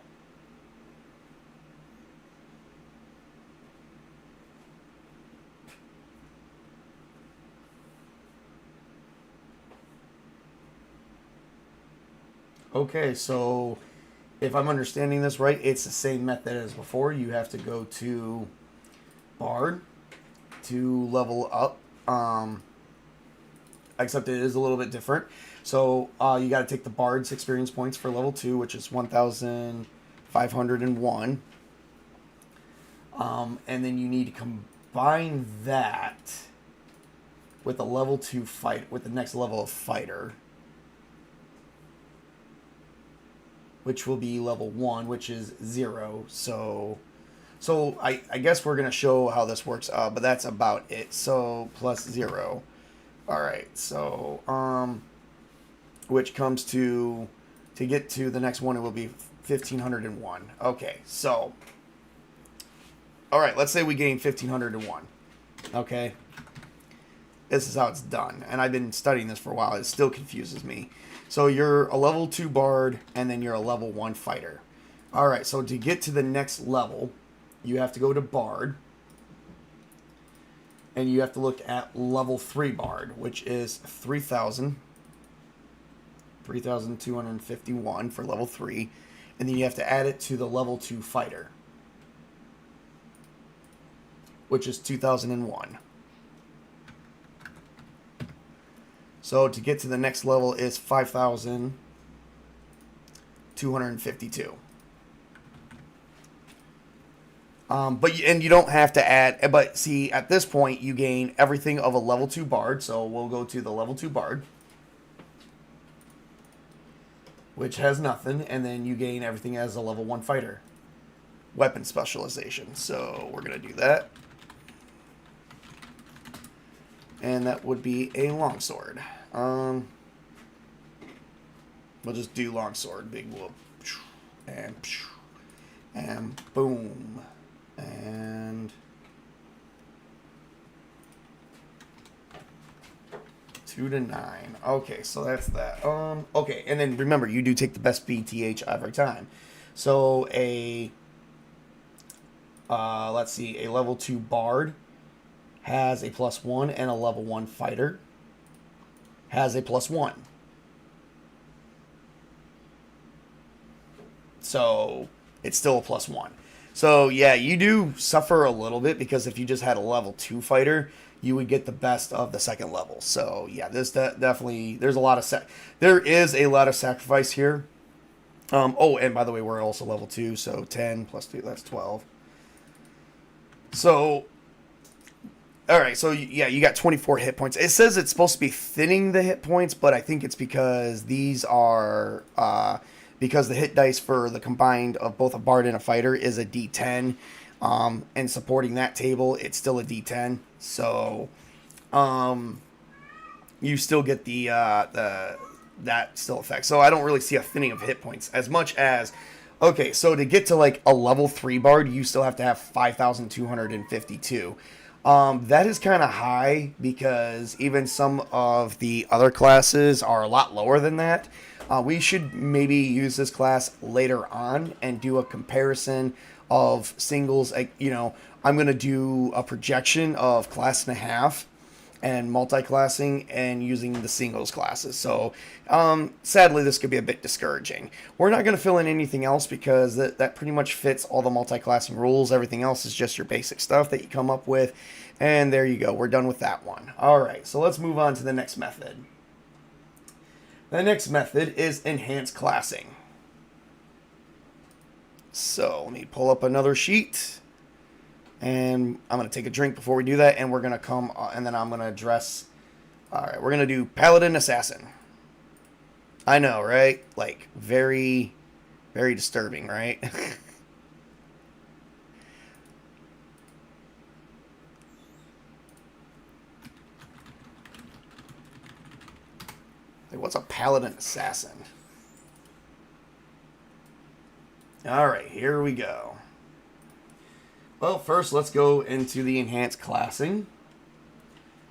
Okay, so if I'm understanding this right, it's the same method as before. You have to go to Bard to level up. Except it is a little bit different. So you got to take the Bard's experience points for level 2, which is 1,501. And then you need to combine that with a level 2 fight, with the next level of fighter, which will be level 1, which is 0. So I guess we're going to show how this works, but that's about it. So plus 0. All right, so which comes to get to the next one, it will be 1,501. Okay, so all right, let's say we gain 1,501. Okay, this is how it's done, and I've been studying this for a while. It still confuses me. So you're a level 2 bard, and then you're a level 1 fighter. All right, so to get to the next level, you have to go to bard, and you have to look at level 3 bard, which is 3,251 for level 3, and then you have to add it to the level 2 fighter. which is 2001. So to get to the next level is 5,252. But you don't have to add. But see, at this point, you gain everything of a level 2 bard. So we'll go to the level 2 bard, which has nothing, and then you gain everything as a level 1 fighter. Weapon specialization. So we're gonna do that, and that would be a longsword. We'll just do longsword. Big whoop, and boom. And 2 to 9. Okay, so that's that. Okay, and then remember, you do take the best BTH every time. So let's see, a level 2 bard has a +1, and a level 1 fighter has a +1. So it's still a +1. So, yeah, you do suffer a little bit, because if you just had a level 2 fighter, you would get the best of the second level. So, yeah, this definitely, there is a lot of sacrifice here. Oh, and by the way, we're also level 2, so 10 plus 2, that's 12. So, alright, so, yeah, you got 24 hit points. It says it's supposed to be thinning the hit points, but I think it's because these are... because the hit dice for the combined of both a bard and a fighter is a D10, and supporting that table, it's still a D10. So, you still get that still effect. So I don't really see a thinning of hit points as much as, okay, so to get to like a level 3 bard, you still have to have 5,252. That is kind of high, because even some of the other classes are a lot lower than that. We should maybe use this class later on and do a comparison of singles. I'm going to do a projection of class and a half and multiclassing and using the singles classes. So, sadly, this could be a bit discouraging. We're not going to fill in anything else, because that pretty much fits all the multiclassing rules. Everything else is just your basic stuff that you come up with. And there you go. We're done with that one. All right, so let's move on to the next method. The next method is enhanced classing. So let me pull up another sheet, and I'm going to take a drink before we do that, and we're going to come, and then I'm going to address, all right, we're going to do Paladin Assassin. I know, right? Like, very, very disturbing, right? What's a Paladin Assassin? Alright, here we go. Well, first let's go into the enhanced classing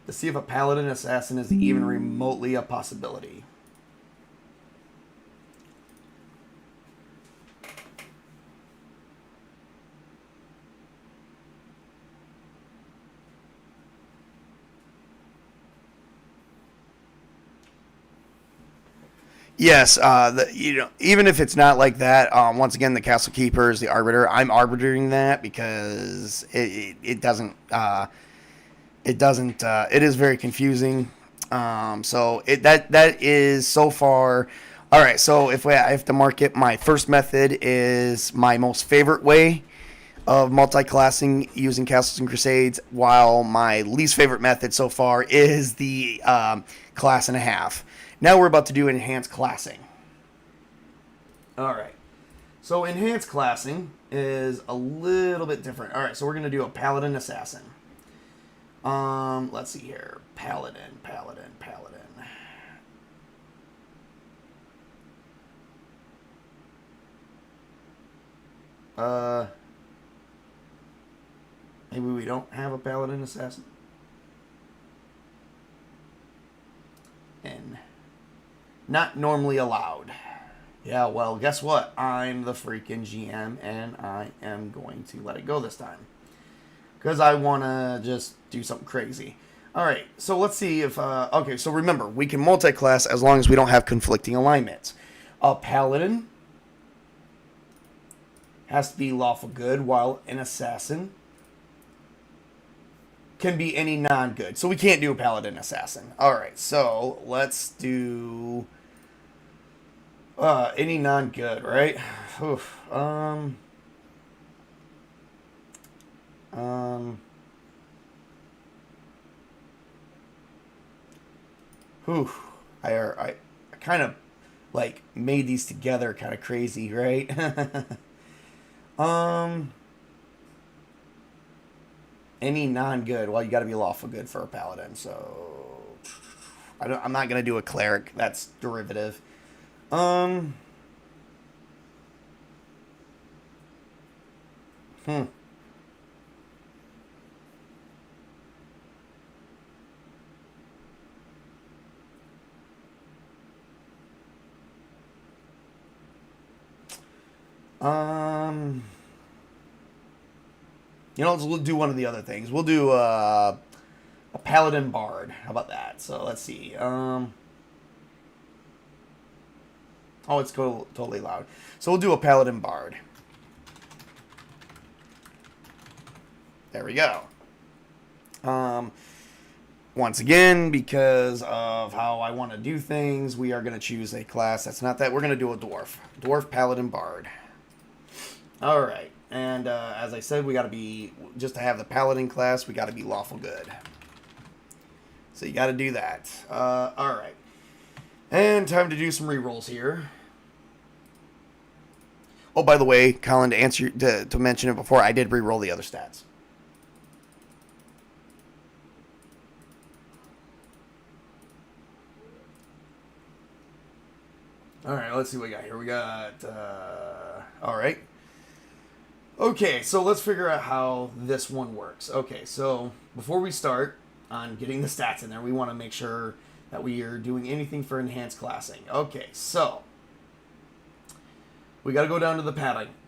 to see if a Paladin Assassin is even remotely a possibility. Yes, even if it's not like that, once again, the Castle Keeper is the Arbiter. I'm arbitering that because it is very confusing. So that is so far. All right, so I have to mark it, my first method is my most favorite way of multi-classing using Castles and Crusades, while my least favorite method so far is the class and a half. Now we're about to do enhanced classing. Alright. So enhanced classing is a little bit different. Alright, so we're going to do a Paladin Assassin. Let's see here. Paladin. Maybe we don't have a Paladin Assassin. And not normally allowed. Yeah, well, guess what? I'm the freaking GM, and I am going to let it go this time, because I want to just do something crazy. Alright, so let's see if... okay, so remember, we can multi-class as long as we don't have conflicting alignments. A Paladin has to be lawful good, while an Assassin can be any non-good. So we can't do a paladin assassin. All right, so let's do any non-good, right? Oof. Whew. I kind of like made these together kind of crazy, right? um, any non-good. Well, you got to be lawful good for a paladin. So I'm not gonna do a cleric. That's derivative. Um. Hmm. Um. You know, we'll do one of the other things. We'll do a paladin bard. How about that? So let's see. Oh, it's totally loud. So we'll do a paladin bard. There we go. Once again, because of how I want to do things, we are going to choose a class that's not that. We're going to do a dwarf. Dwarf paladin bard. All right. And as I said, we got to be, just to have the paladin class, we got to be lawful good. So you got to do that. All right. And time to do some rerolls here. Oh, by the way, Colin, to answer to mention it before, I did reroll the other stats. All right, let's see what we got here. We got, all right. Okay, so let's figure out how this one works. Okay, so before we start on getting the stats in there, we want to make sure that we are doing anything for enhanced classing. Okay, so we got to go down to the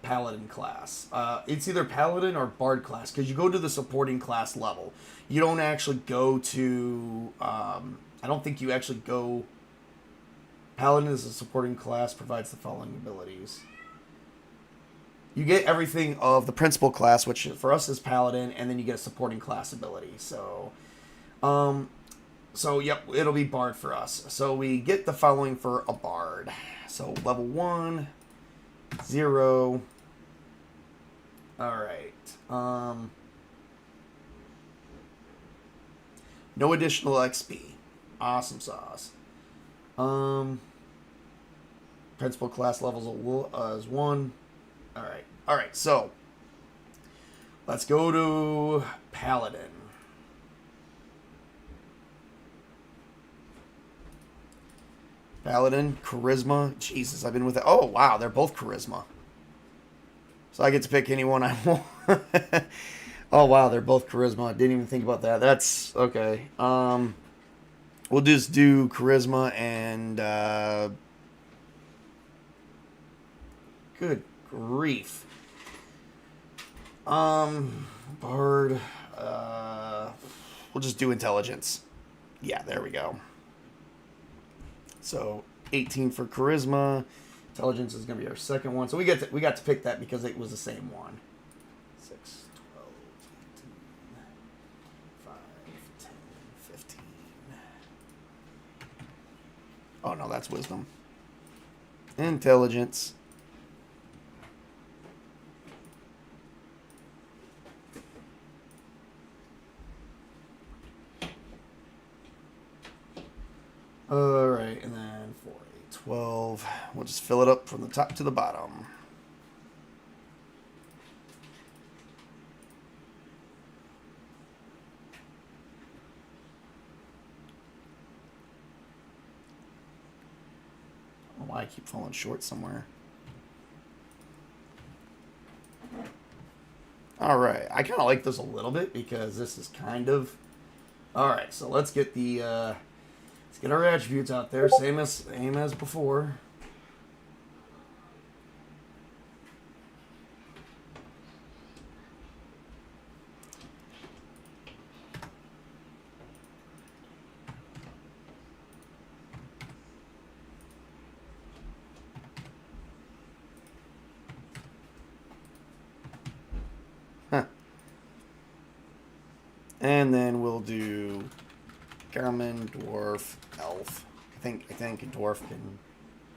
paladin class. It's either paladin or bard class because you go to the supporting class level. You don't actually go to. I don't think you actually go. Paladin is a supporting class, provides the following abilities. You get everything of the principal class, which for us is paladin, and then you get a supporting class ability. So, yep, it'll be bard for us. So we get the following for a bard. So level 1, 0. All right. No additional XP. Awesome sauce. Principal class levels is 1. All right. So let's go to paladin. Paladin, charisma. Jesus, I've been with it. Oh wow, they're both charisma. So I get to pick anyone I want. Oh wow, they're both charisma. I didn't even think about that. That's okay. We'll just do charisma and good grief. Bard. We'll just do intelligence. Yeah, there we go. So 18 for charisma. Intelligence is going to be our second one. So we got to pick that because it was the same one. 6, 12, 18, 5, 10, 15. Oh no, that's wisdom. Intelligence. Alright, and then for a 12, we'll just fill it up from the top to the bottom. I don't know why I keep falling short somewhere. Alright, I kind of like this a little bit because this is kind of... Alright, so let's get the... let's get our attributes out there, same as before. And then we'll do Garamond, Dwarf, Elf. I think a Dwarf can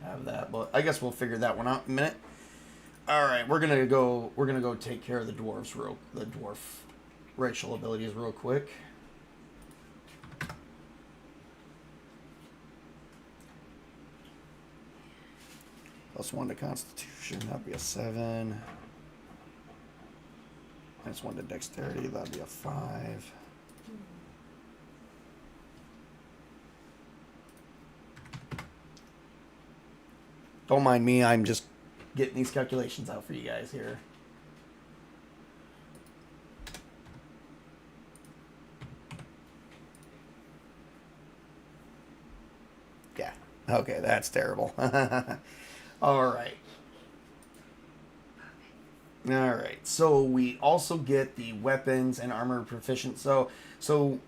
have that, but I guess we'll figure that one out in a minute. All right, we're gonna go take care of the dwarf racial abilities real quick. +1 to Constitution, that'd be a 7. -1 to Dexterity, that'd be a 5. Don't mind me, I'm just getting these calculations out for you guys here. Yeah, okay, that's terrible. All right. All right. So we also get the weapons and armor proficient. So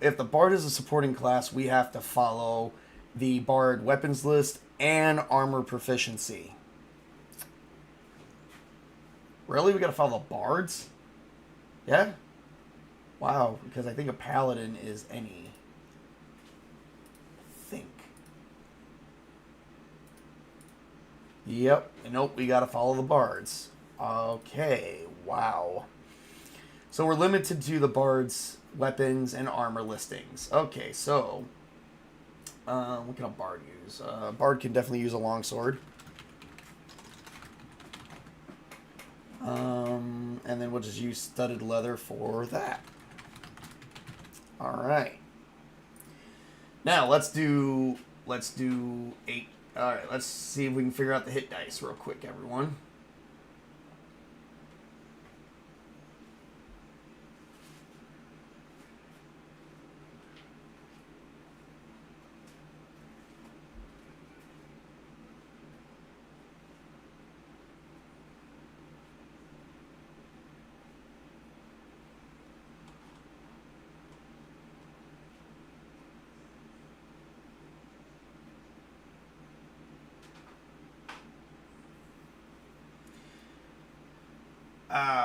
if the bard is a supporting class, we have to follow the bard weapons list and armor proficiency. Really? We got to follow the bards? Yeah? Wow, because I think a paladin is any. Yep. Nope, we got to follow the bards. Okay, wow. So we're limited to the bard's weapons and armor listings. Okay, so what can a bard use? Bard can definitely use a longsword. And then we'll just use studded leather for that. All right. Now let's do 8. All right, let's see if we can figure out the hit dice real quick, everyone.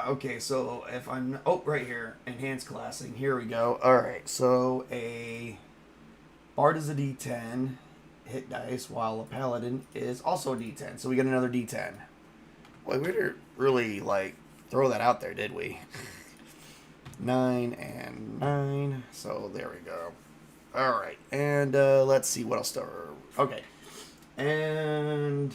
Okay, so if I'm... Oh, right here. Enhanced classing. Here we go. Alright, so a bard is a d10 hit dice, while a paladin is also a d10. So we get another d10. Well, we didn't really, throw that out there, did we? 9 and 9. So there we go. Alright, and let's see what else. Okay. And...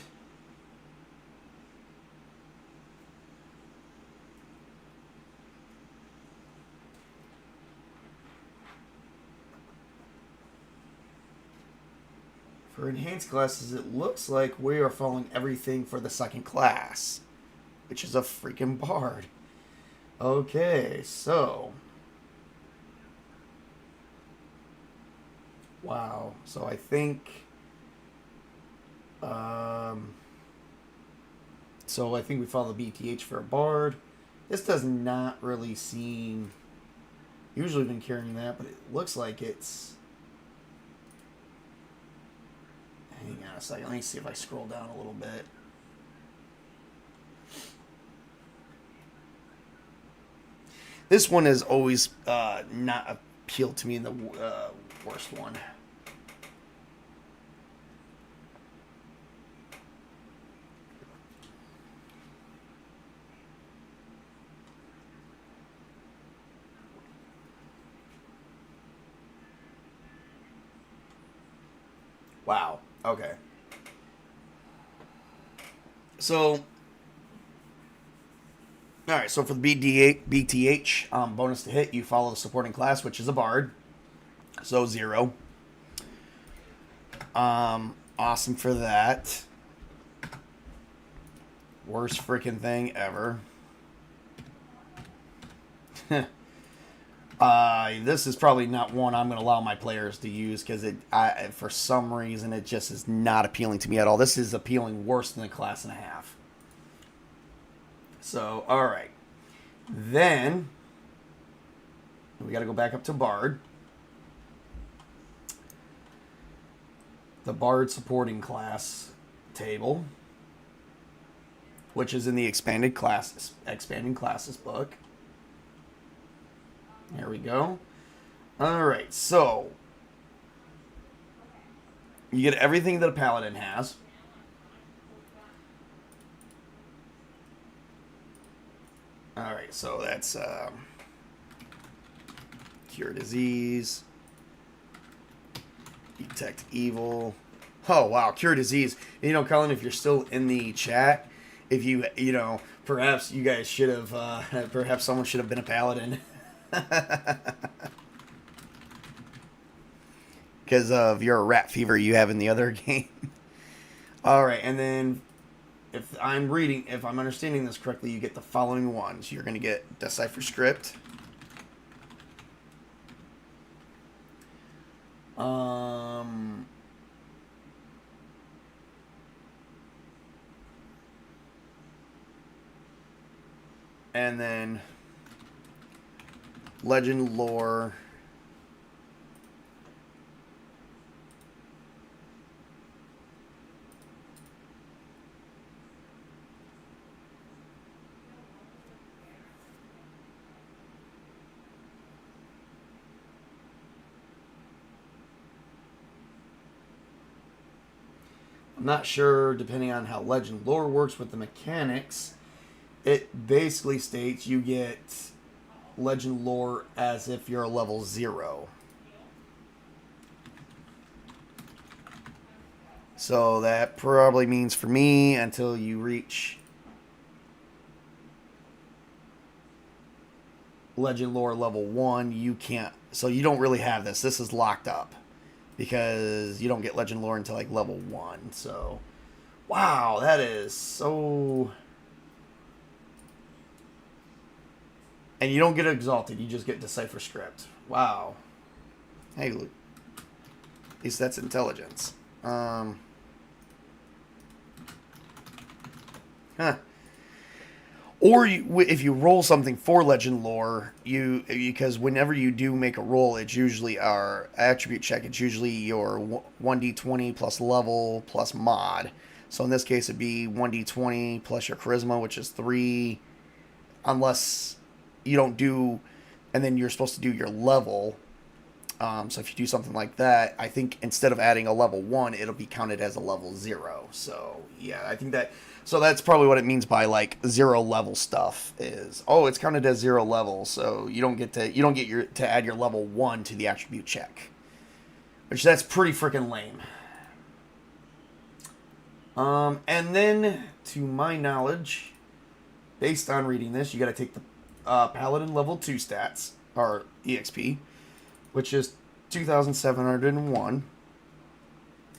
for enhanced classes, it looks like we are following everything for the second class, which is a freaking bard. Okay, so... wow. So I think... so I think we follow the BTH for a bard. This does not really seem... usually been carrying that, but it looks like it's... hang on a second. Let me see if I scroll down a little bit. This one has always not appealed to me in the worst one. Wow. Okay. So, alright, so for the BTH, bonus to hit, you follow the supporting class, which is a bard. So 0. Awesome for that. Worst freaking thing ever. This is probably not one I'm going to allow my players to use because for some reason it just is not appealing to me at all. This is appealing worse than a class and a half. So, all right. Then we got to go back up to Bard. The Bard supporting class table, which is in the expanding classes book. There we go. Alright, so you get everything that a paladin has. Alright, so that's cure disease, detect evil. Oh wow, cure disease. You know, Colin, if you're still in the chat, if you know, perhaps you guys should have, perhaps someone should have been a paladin. Because of your rat fever you have in the other game. Alright, and then if I'm understanding this correctly, you get the following ones. You're going to get Decipher Script. And then Legend Lore. I'm not sure, depending on how Legend Lore works with the mechanics, it basically states you get Legend Lore as if you're a level 0. So that probably means for me, until you reach Legend Lore level 1, you can't. So you don't really have this. This is locked up. Because you don't get Legend Lore until like level 1. So, wow, that is so... And you don't get Exalted, you just get Decipher Script. Wow. Hey, Luke. At least that's intelligence. Huh. Or if you roll something for Legend Lore, because whenever you do make a roll, it's usually our attribute check. It's usually your 1d20 plus level plus mod. So in this case, it'd be 1d20 plus your charisma, which is 3, unless you don't do, and then you're supposed to do your level. So if you do something like that, I think instead of adding a level 1, it'll be counted as a level 0. So yeah, I think that. So that's probably what it means by like 0 level stuff is, oh, it's counted as 0 level, so you don't get to add your level 1 to the attribute check. Which that's pretty freaking lame. And then to my knowledge, based on reading this, you got to take the Paladin level 2 stats or EXP, which is 2,701.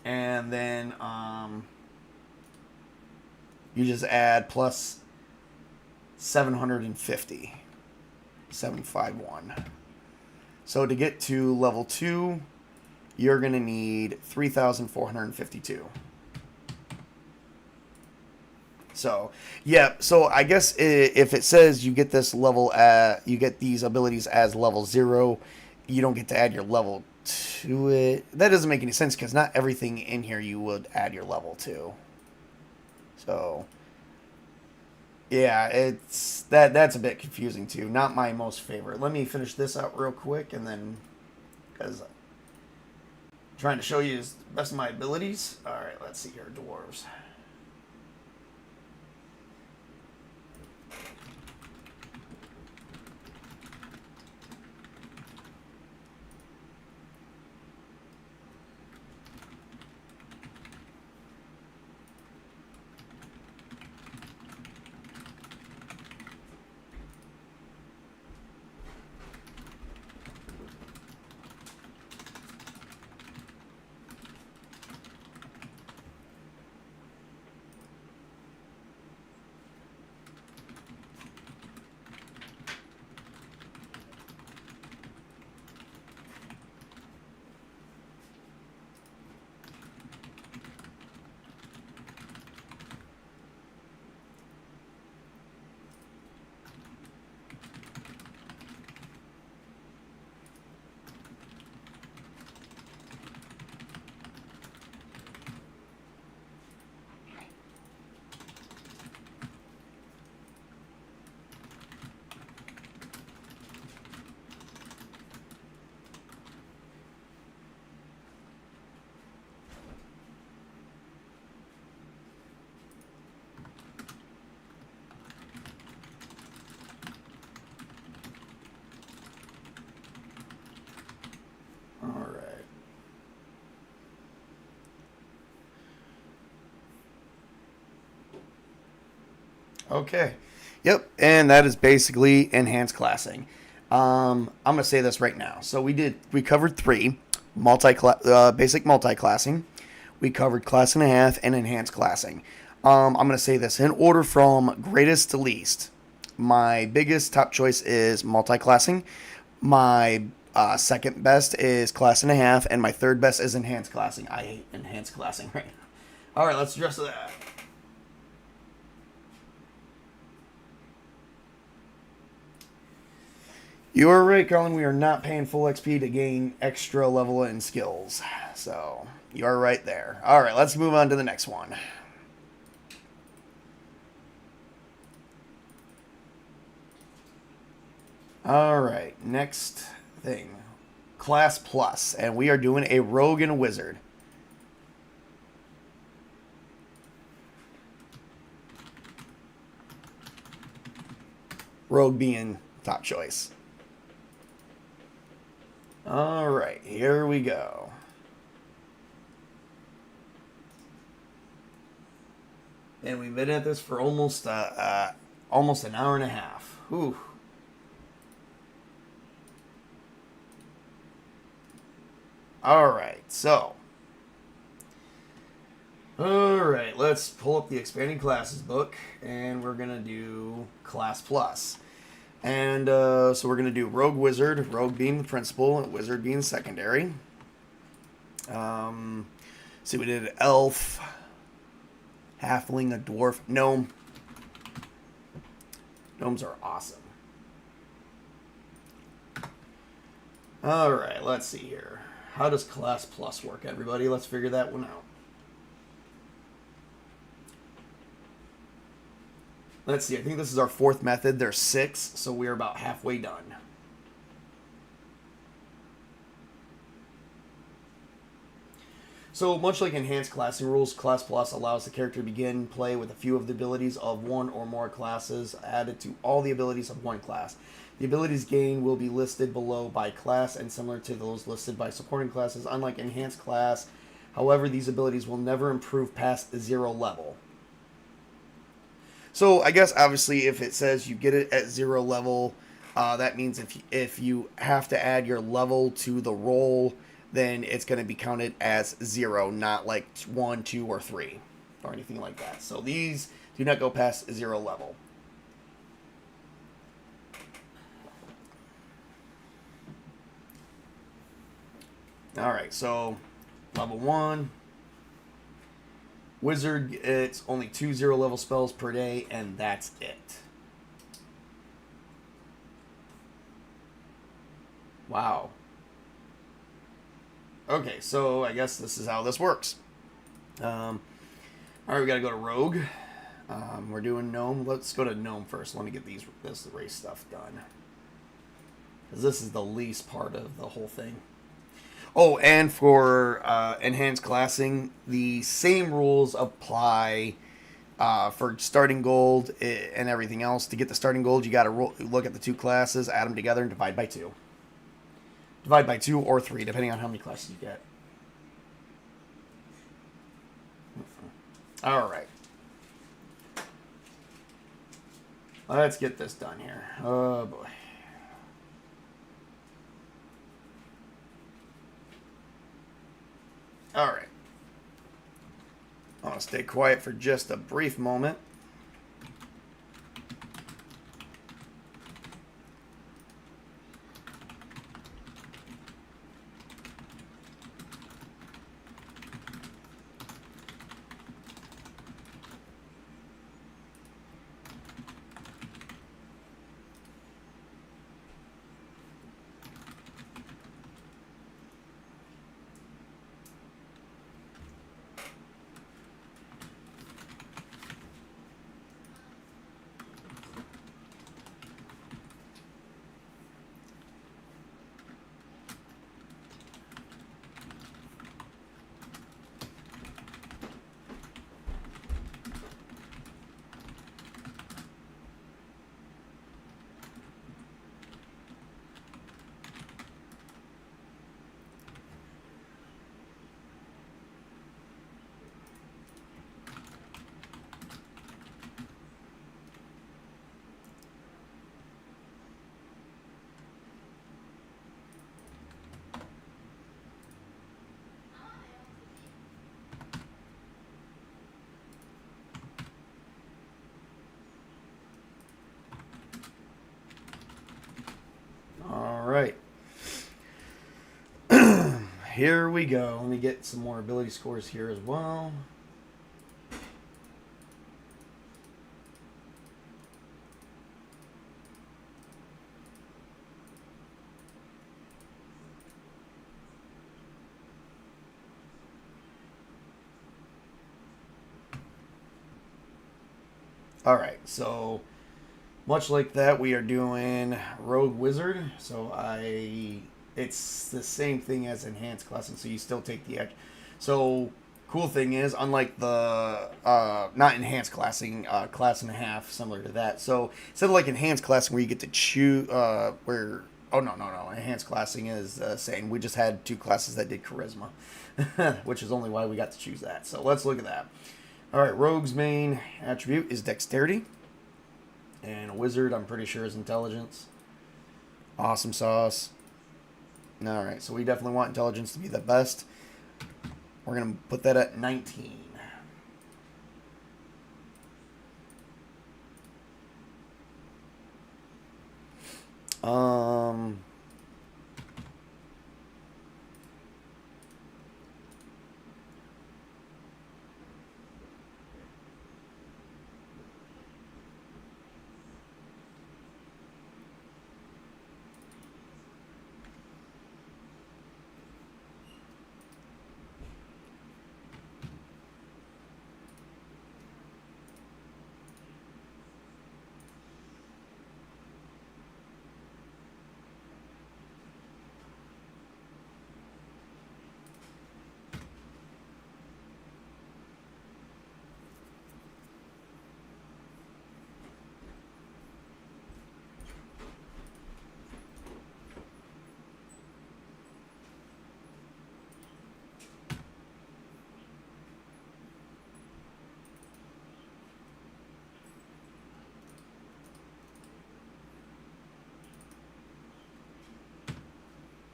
And then you just add plus 750. 751. So to get to level 2, you're going to need 3,452. So, yeah, so I guess if it says you get this level you get these abilities as level 0, you don't get to add your level to it. That doesn't make any sense because not everything in here you would add your level to. So, yeah, it's that's a bit confusing too. Not my most favorite. Let me finish this out real quick and then, because I'm trying to show you the best of my abilities. All right, let's see here, dwarves. Okay. Yep, and that is basically enhanced classing. I'm gonna say this right now. So we covered three basic multi-classing. We covered class and a half and enhanced classing. I'm gonna say this in order from greatest to least. My biggest top choice is multi-classing. My second best is class and a half, and my third best is enhanced classing. I hate enhanced classing right now. All right, let's address that. You are right, Carlin. We are not paying full XP to gain extra level and skills. So, you are right there. Alright, let's move on to the next one. Alright, next thing. Class Plus. And we are doing a Rogue and a Wizard. Rogue being top choice. Alright, here we go. And we've been at this for almost an hour and a half. Ooh. Alright, so. Alright, let's pull up the Expanding Classes book, and we're going to do Class Plus. And so we're going to do Rogue Wizard, Rogue being the principal, and Wizard being secondary. See, we did Elf, Halfling, a Dwarf, Gnome. Gnomes are awesome. Alright, let's see here. How does Class Plus work, everybody? Let's figure that one out. Let's see, I think this is our fourth method. There's 6, so we're about halfway done. So, much like enhanced classing rules, Class Plus allows the character to begin play with a few of the abilities of one or more classes added to all the abilities of one class. The abilities gained will be listed below by class and similar to those listed by supporting classes, unlike enhanced class. However, these abilities will never improve past 0 level. So I guess obviously if it says you get it at 0 level, that means if you have to add your level to the roll, then it's going to be counted as 0, not like 1, 2, or 3, or anything like that. So these do not go past 0 level. Alright, so level 1. Wizard, it's only 2 0-level spells per day, and that's it. Wow. Okay, so I guess this is how this works. Alright, we gotta go to Rogue. We're doing Gnome. Let's go to Gnome first. Let me get this race stuff done. Because this is the least part of the whole thing. Oh, and for enhanced classing, the same rules apply for starting gold and everything else. To get the starting gold, you got to look at the 2 classes, add them together, and divide by 2. Divide by 2 or 3, depending on how many classes you get. Alright. Let's get this done here. Oh, boy. Alright. I'm going to stay quiet for just a brief moment. here we go. Let me get some more ability scores here as well. Alright, so much like that, we are doing Rogue Wizard. So it's the same thing as Enhanced Classing, so you still take the edge. So, cool thing is, unlike the, not Enhanced Classing, Class and a Half, similar to that. So, instead of like Enhanced Classing where you get to choose, oh no, Enhanced Classing is saying we just had 2 classes that did Charisma, which is only why we got to choose that. So, let's look at that. Alright, Rogue's main attribute is Dexterity. And a Wizard, I'm pretty sure, is Intelligence. Awesome sauce. Alright, so we definitely want Intelligence to be the best. We're going to put that at 19.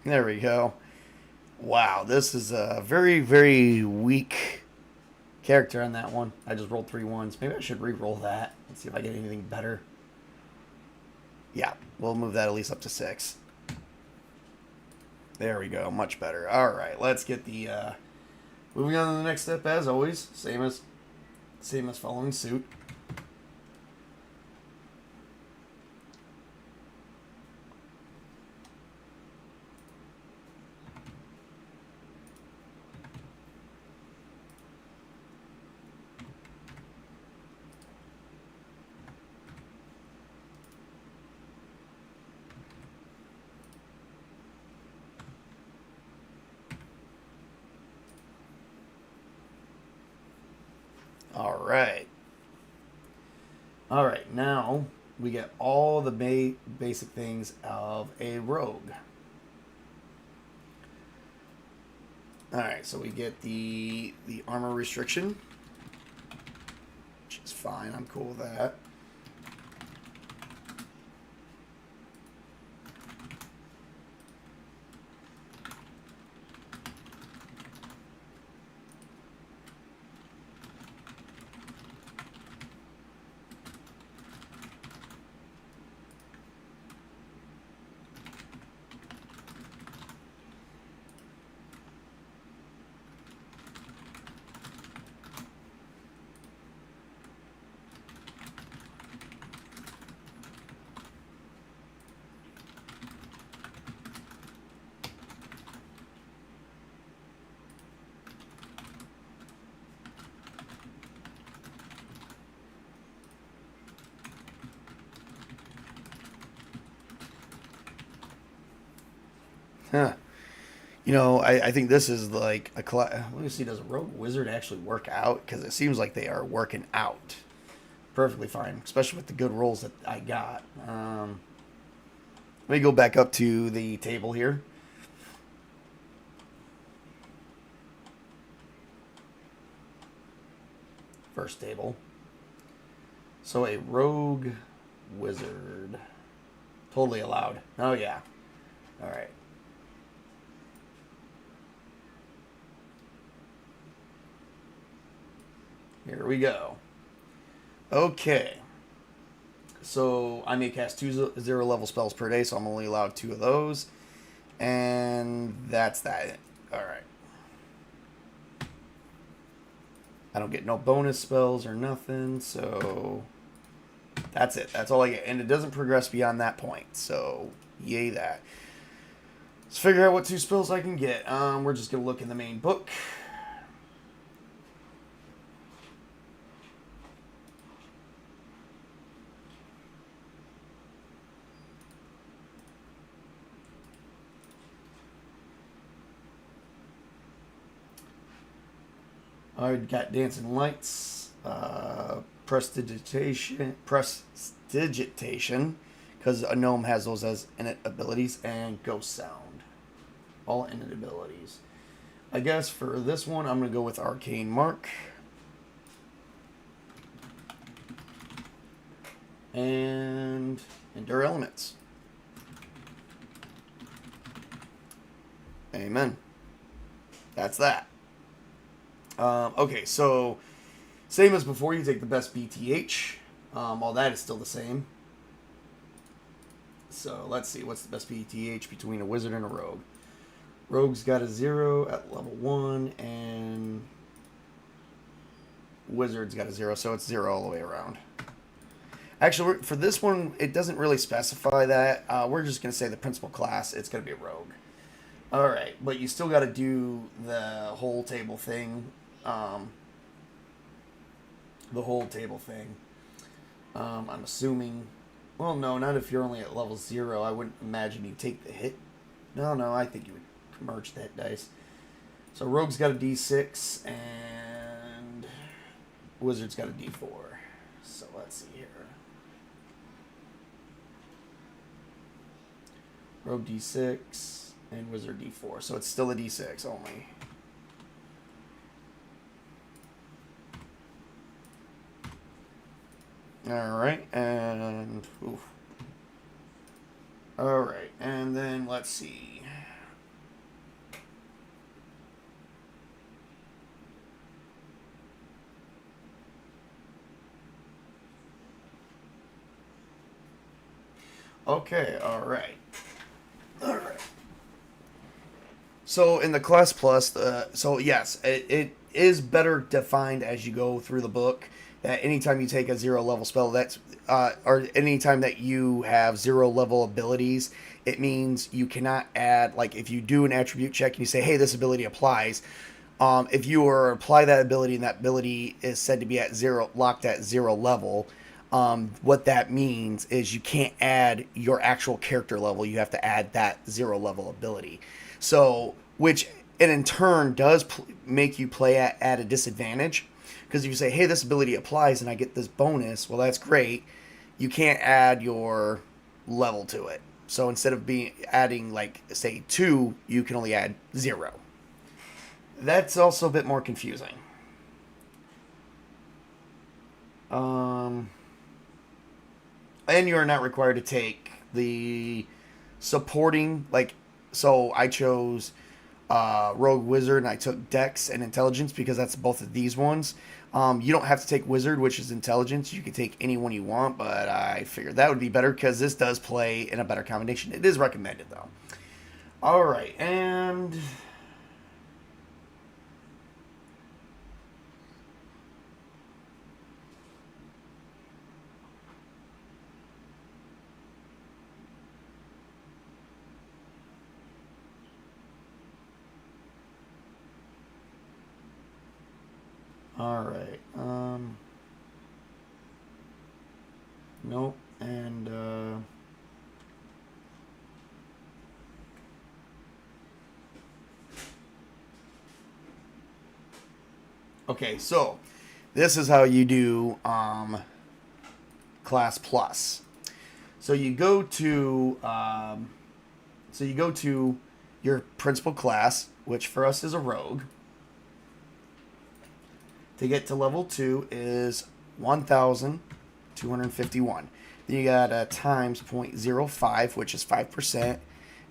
There we go. Wow, this is a very, very weak character on that one. I just rolled 3 ones. Maybe I should re-roll that and see if I get anything better. Yeah, we'll move that at least up to 6. There we go, much better. All right, let's get the moving on to the next step. As always, same as following suit. All right, now we get all the basic things of a rogue. All right, so we get the armor restriction, which is fine. I'm cool with that. Huh. You know, I think this is like a let me see, does a rogue wizard actually work out? Because it seems like they are working out perfectly fine, especially with the good rolls that I got. Let me go back up to the table here. First table. So a rogue wizard. Totally allowed. Oh, yeah. All right. Here we go. Okay. So I may cast 2 0 level spells per day, so I'm only allowed 2 of those. And that's that. Alright. I don't get no bonus spells or nothing, so that's it. That's all I get. And it doesn't progress beyond that point, so yay that. Let's figure out what 2 spells I can get. We're just going to look in the main book. I've got Dancing Lights, Prestidigitation, because a gnome has those as innate abilities, and Ghost Sound. All innate abilities. I guess for this one, I'm going to go with Arcane Mark. And Endure Elements. Amen. That's that. Okay, so same as before, you take the best BTH. All that is still the same. So let's see, what's the best BTH between a wizard and a rogue? Rogue's got a 0 at level 1, and wizard's got a 0, so it's 0 all the way around. Actually, for this one, it doesn't really specify that. We're just going to say the principal class, it's going to be a rogue. Alright, but you still got to do the whole table thing. I'm assuming... Well, no, not if you're only at level 0. I wouldn't imagine you take the hit. No, I think you would merge the hit dice. So Rogue's got a D6, and Wizard's got a D4. So let's see here. Rogue D6, and Wizard D4. So it's still a D6 only. Alright, and... Oof. Alright, and then let's see. Okay, alright. Alright. So in the Class Plus, so yes, it is better defined as you go through the book. That anytime you take a 0 level spell, that's or anytime that you have 0 level abilities, it means you cannot add, like if you do an attribute check and you say, hey, this ability applies, if you were to apply that ability and that ability is said to be at 0, locked at 0 level, what that means is you can't add your actual character level. You have to add that 0 level ability. So, which in turn does make you play at a disadvantage. Because if you say, hey, this ability applies and I get this bonus, well, that's great. You can't add your level to it. So instead of adding, like, say, 2, you can only add 0. That's also a bit more confusing. And you are not required to take the supporting, like, so I chose Rogue Wizard and I took Dex and Intelligence because that's both of these ones. You don't have to take Wizard, which is Intelligence. You can take any one you want, but I figured that would be better because this does play in a better combination. It is recommended, though. Alright, and... Alright, nope, and, okay, so, this is how you do, Class Plus. So you go to, your principal class, which for us is a rogue. To get to level 2 is 1,251. Then you got a times 0.05, which is 5%,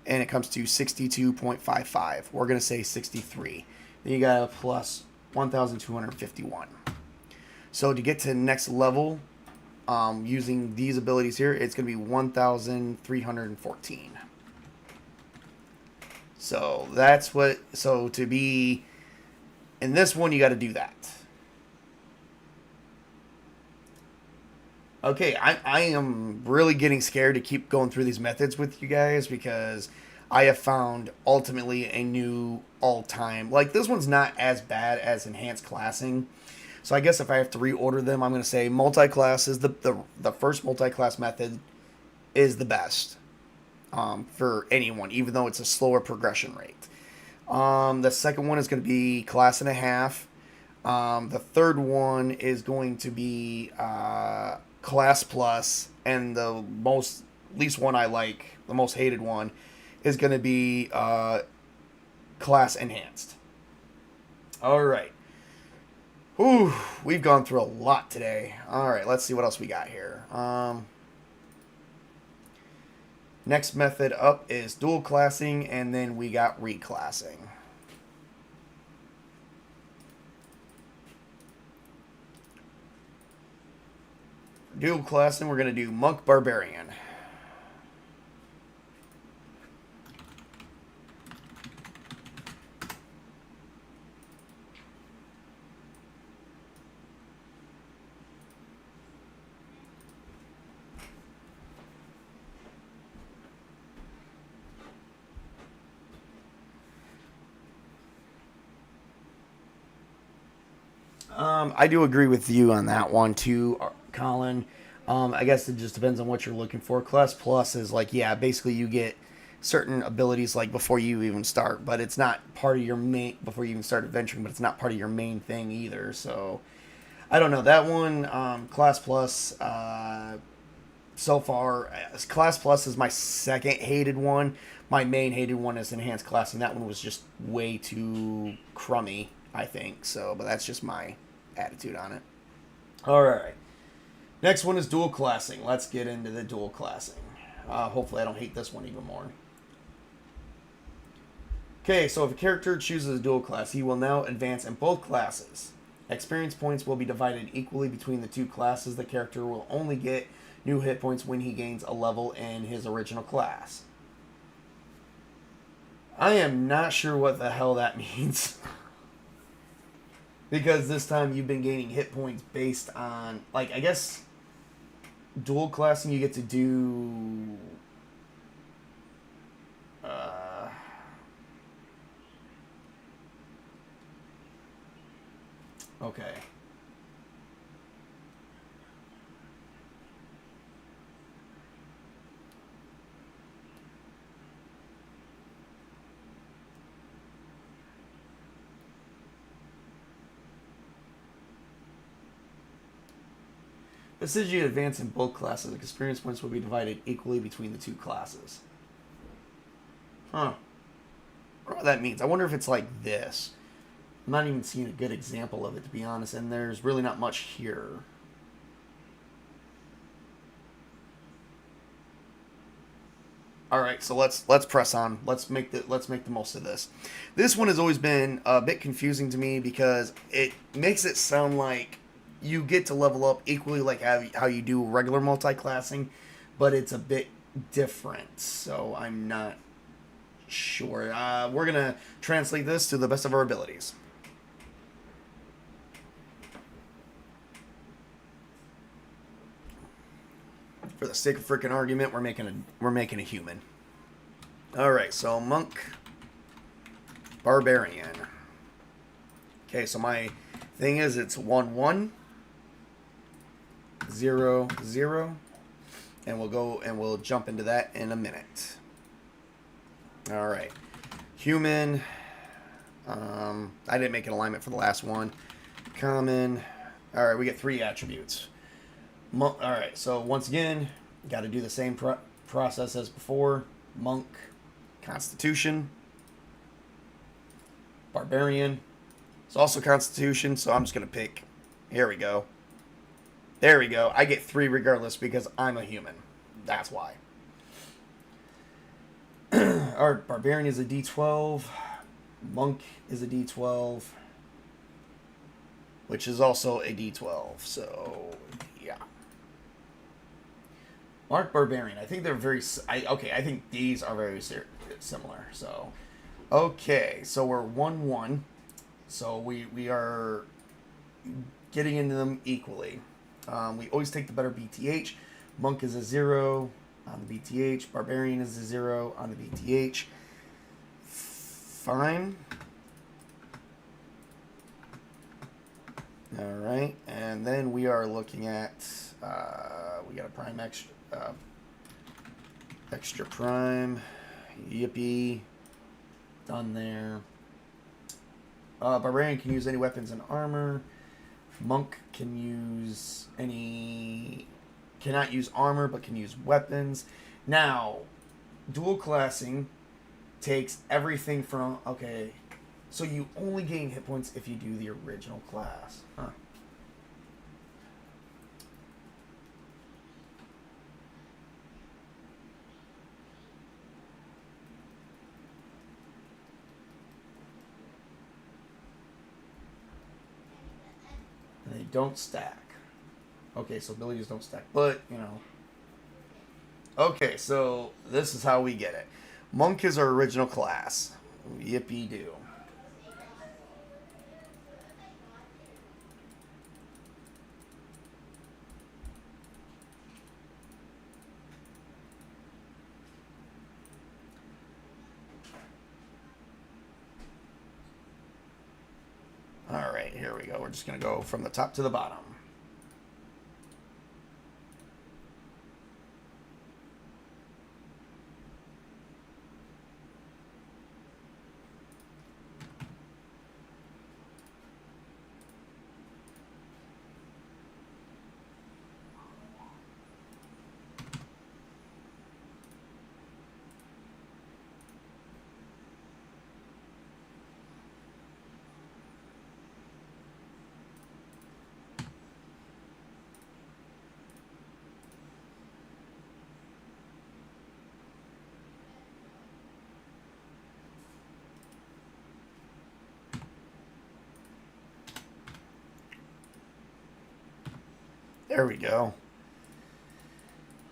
and it comes to 62.55. We're going to say 63. Then you got a plus 1,251. So to get to the next level, using these abilities here, it's going to be 1,314. So that's what. So to be in this one, you got to do that. Okay, I am really getting scared to keep going through these methods with you guys because I have found ultimately a new all time. Like, this one's not as bad as enhanced classing. So I guess if I have to reorder them, I'm going to say multi-class is the first multi-class method is the best for anyone, even though it's a slower progression rate. The second one is going to be class and a half. The third one is going to be class plus, and the most least one I like, the most hated one, is going to be class enhanced. All right. Whew, we've gone through a lot today. All right, let's see what else we got here. Next method up is dual classing, and then we got reclassing. Dual classing, we're going to do Monk Barbarian. I do agree with you on that one too, Colin. I guess it just depends on what you're looking for. Class Plus is like, yeah, basically you get certain abilities like before you even start, but it's not part of your main before you even start adventuring, but it's not part of your main thing either. So I don't know that one. Class Plus. So far, Class Plus is my second hated one. My main hated one is Enhanced Class, and that one was just way too crummy, I think. So, but that's just my attitude on it. All right. Next one is dual classing. Let's get into the dual classing. Hopefully I don't hate this one even more. Okay, so if a character chooses a dual class, he will now advance in both classes. Experience points will be divided equally between the two classes. The character will only get new hit points when he gains a level in his original class. I am not sure what the hell that means. Because this time you've been gaining hit points based on, like, I guess dual classing you get to do okay. This says you advance in both classes. Experience points will be divided equally between the two classes. Huh. I don't know what that means. I wonder if it's like this. I'm not even seeing a good example of it, to be honest, and there's really not much here. All right, so let's press on. Let's make the most of this. This one has always been a bit confusing to me because it makes it sound like you get to level up equally like how you do regular multi-classing, but it's a bit different. So I'm not sure. We're gonna translate this to the best of our abilities. For the sake of freaking argument, we're making a human. All right, so monk, barbarian. Okay, so my thing is it's 1-1, 0-0, and we'll jump into that in a minute. All right, human. I didn't make an alignment for the last one. Common. All right, we get 3 attributes. All right, so once again, got to do the same process as before. Monk, Constitution, Barbarian. It's also Constitution, so I'm just going to pick. Here we go. There we go. I get 3 regardless because I'm a human. That's why. Our Barbarian is a D12. Monk is a D12. Which is also a D12. So, yeah. Mark Barbarian. I think they're very... I think these are very similar. So, Okay, so we're 1-1. So we are getting into them equally. We always take the better BTH. Monk is a 0 on the BTH. Barbarian is a 0 on the BTH. Fine. All right, and then we are looking at we got a prime extra prime. Yippee. Done there. Barbarian can use any weapons and armor. Monk can use any... Cannot use armor, but can use weapons. Now, dual classing takes everything from... Okay, so you only gain hit points if you do the original class. Huh. And they don't stack. Okay, so abilities don't stack, but, you know. Okay, so this is how we get it. Monk is our original class. Yippee-doo. Alright, here we go. We're just going to go from the top to the bottom. There we go.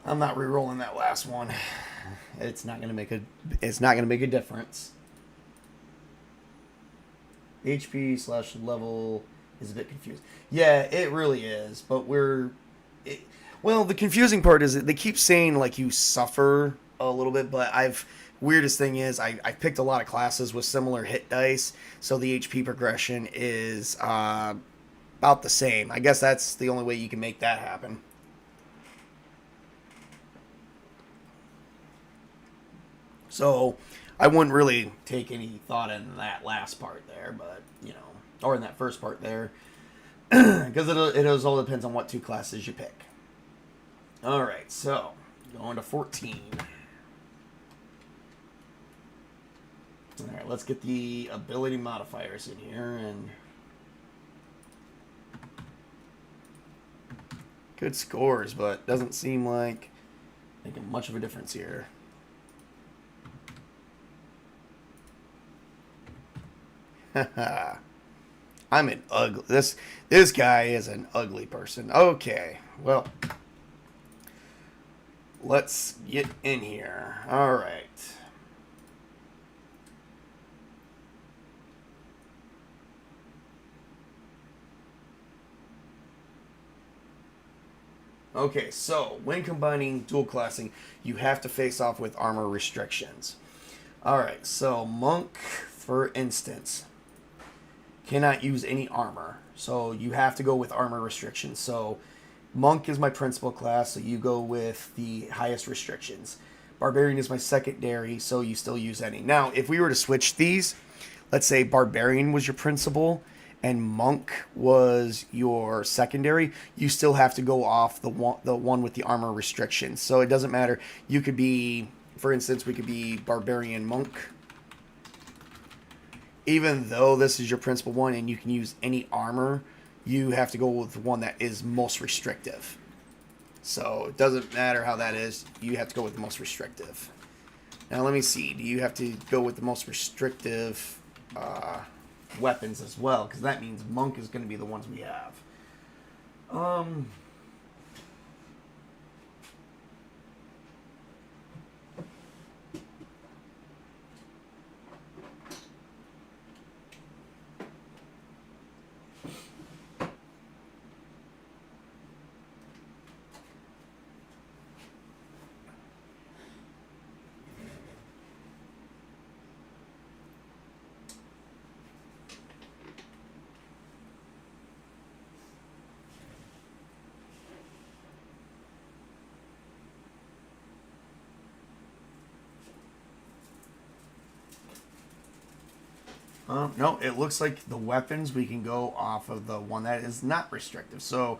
I'm not re-rolling that last one. It's not gonna make a difference. HP/level is a bit confused. Yeah, it really is. But well, the confusing part is that they keep saying like you suffer a little bit, but weirdest thing is I picked a lot of classes with similar hit dice, so the HP progression is about the same. I guess that's the only way you can make that happen. So I wouldn't really take any thought in that last part there, but you know, or in that first part there, because it all depends on what two classes you pick. All right, so going to 14. All right, let's get the ability modifiers in here and good scores, but doesn't seem like making much of a difference here. I'm an ugly... This guy is an ugly person. Okay, well, let's get in here. All right. Okay, so when combining dual classing, you have to face off with armor restrictions. All right, so Monk, for instance, cannot use any armor. So you have to go with armor restrictions. So Monk is my principal class, so you go with the highest restrictions. Barbarian is my secondary, so you still use any. Now, if we were to switch these, let's say Barbarian was your principal and Monk was your secondary, you still have to go off the one with the armor restrictions. So it doesn't matter. You could be, for instance, we could be Barbarian Monk. Even though this is your principal one and you can use any armor, you have to go with the one that is most restrictive. So it doesn't matter how that is, you have to go with the most restrictive. Now let me see, do you have to go with the most restrictive weapons as well? Because that means Monk is going to be the ones we have. No, it looks like the weapons we can go off of the one that is not restrictive. So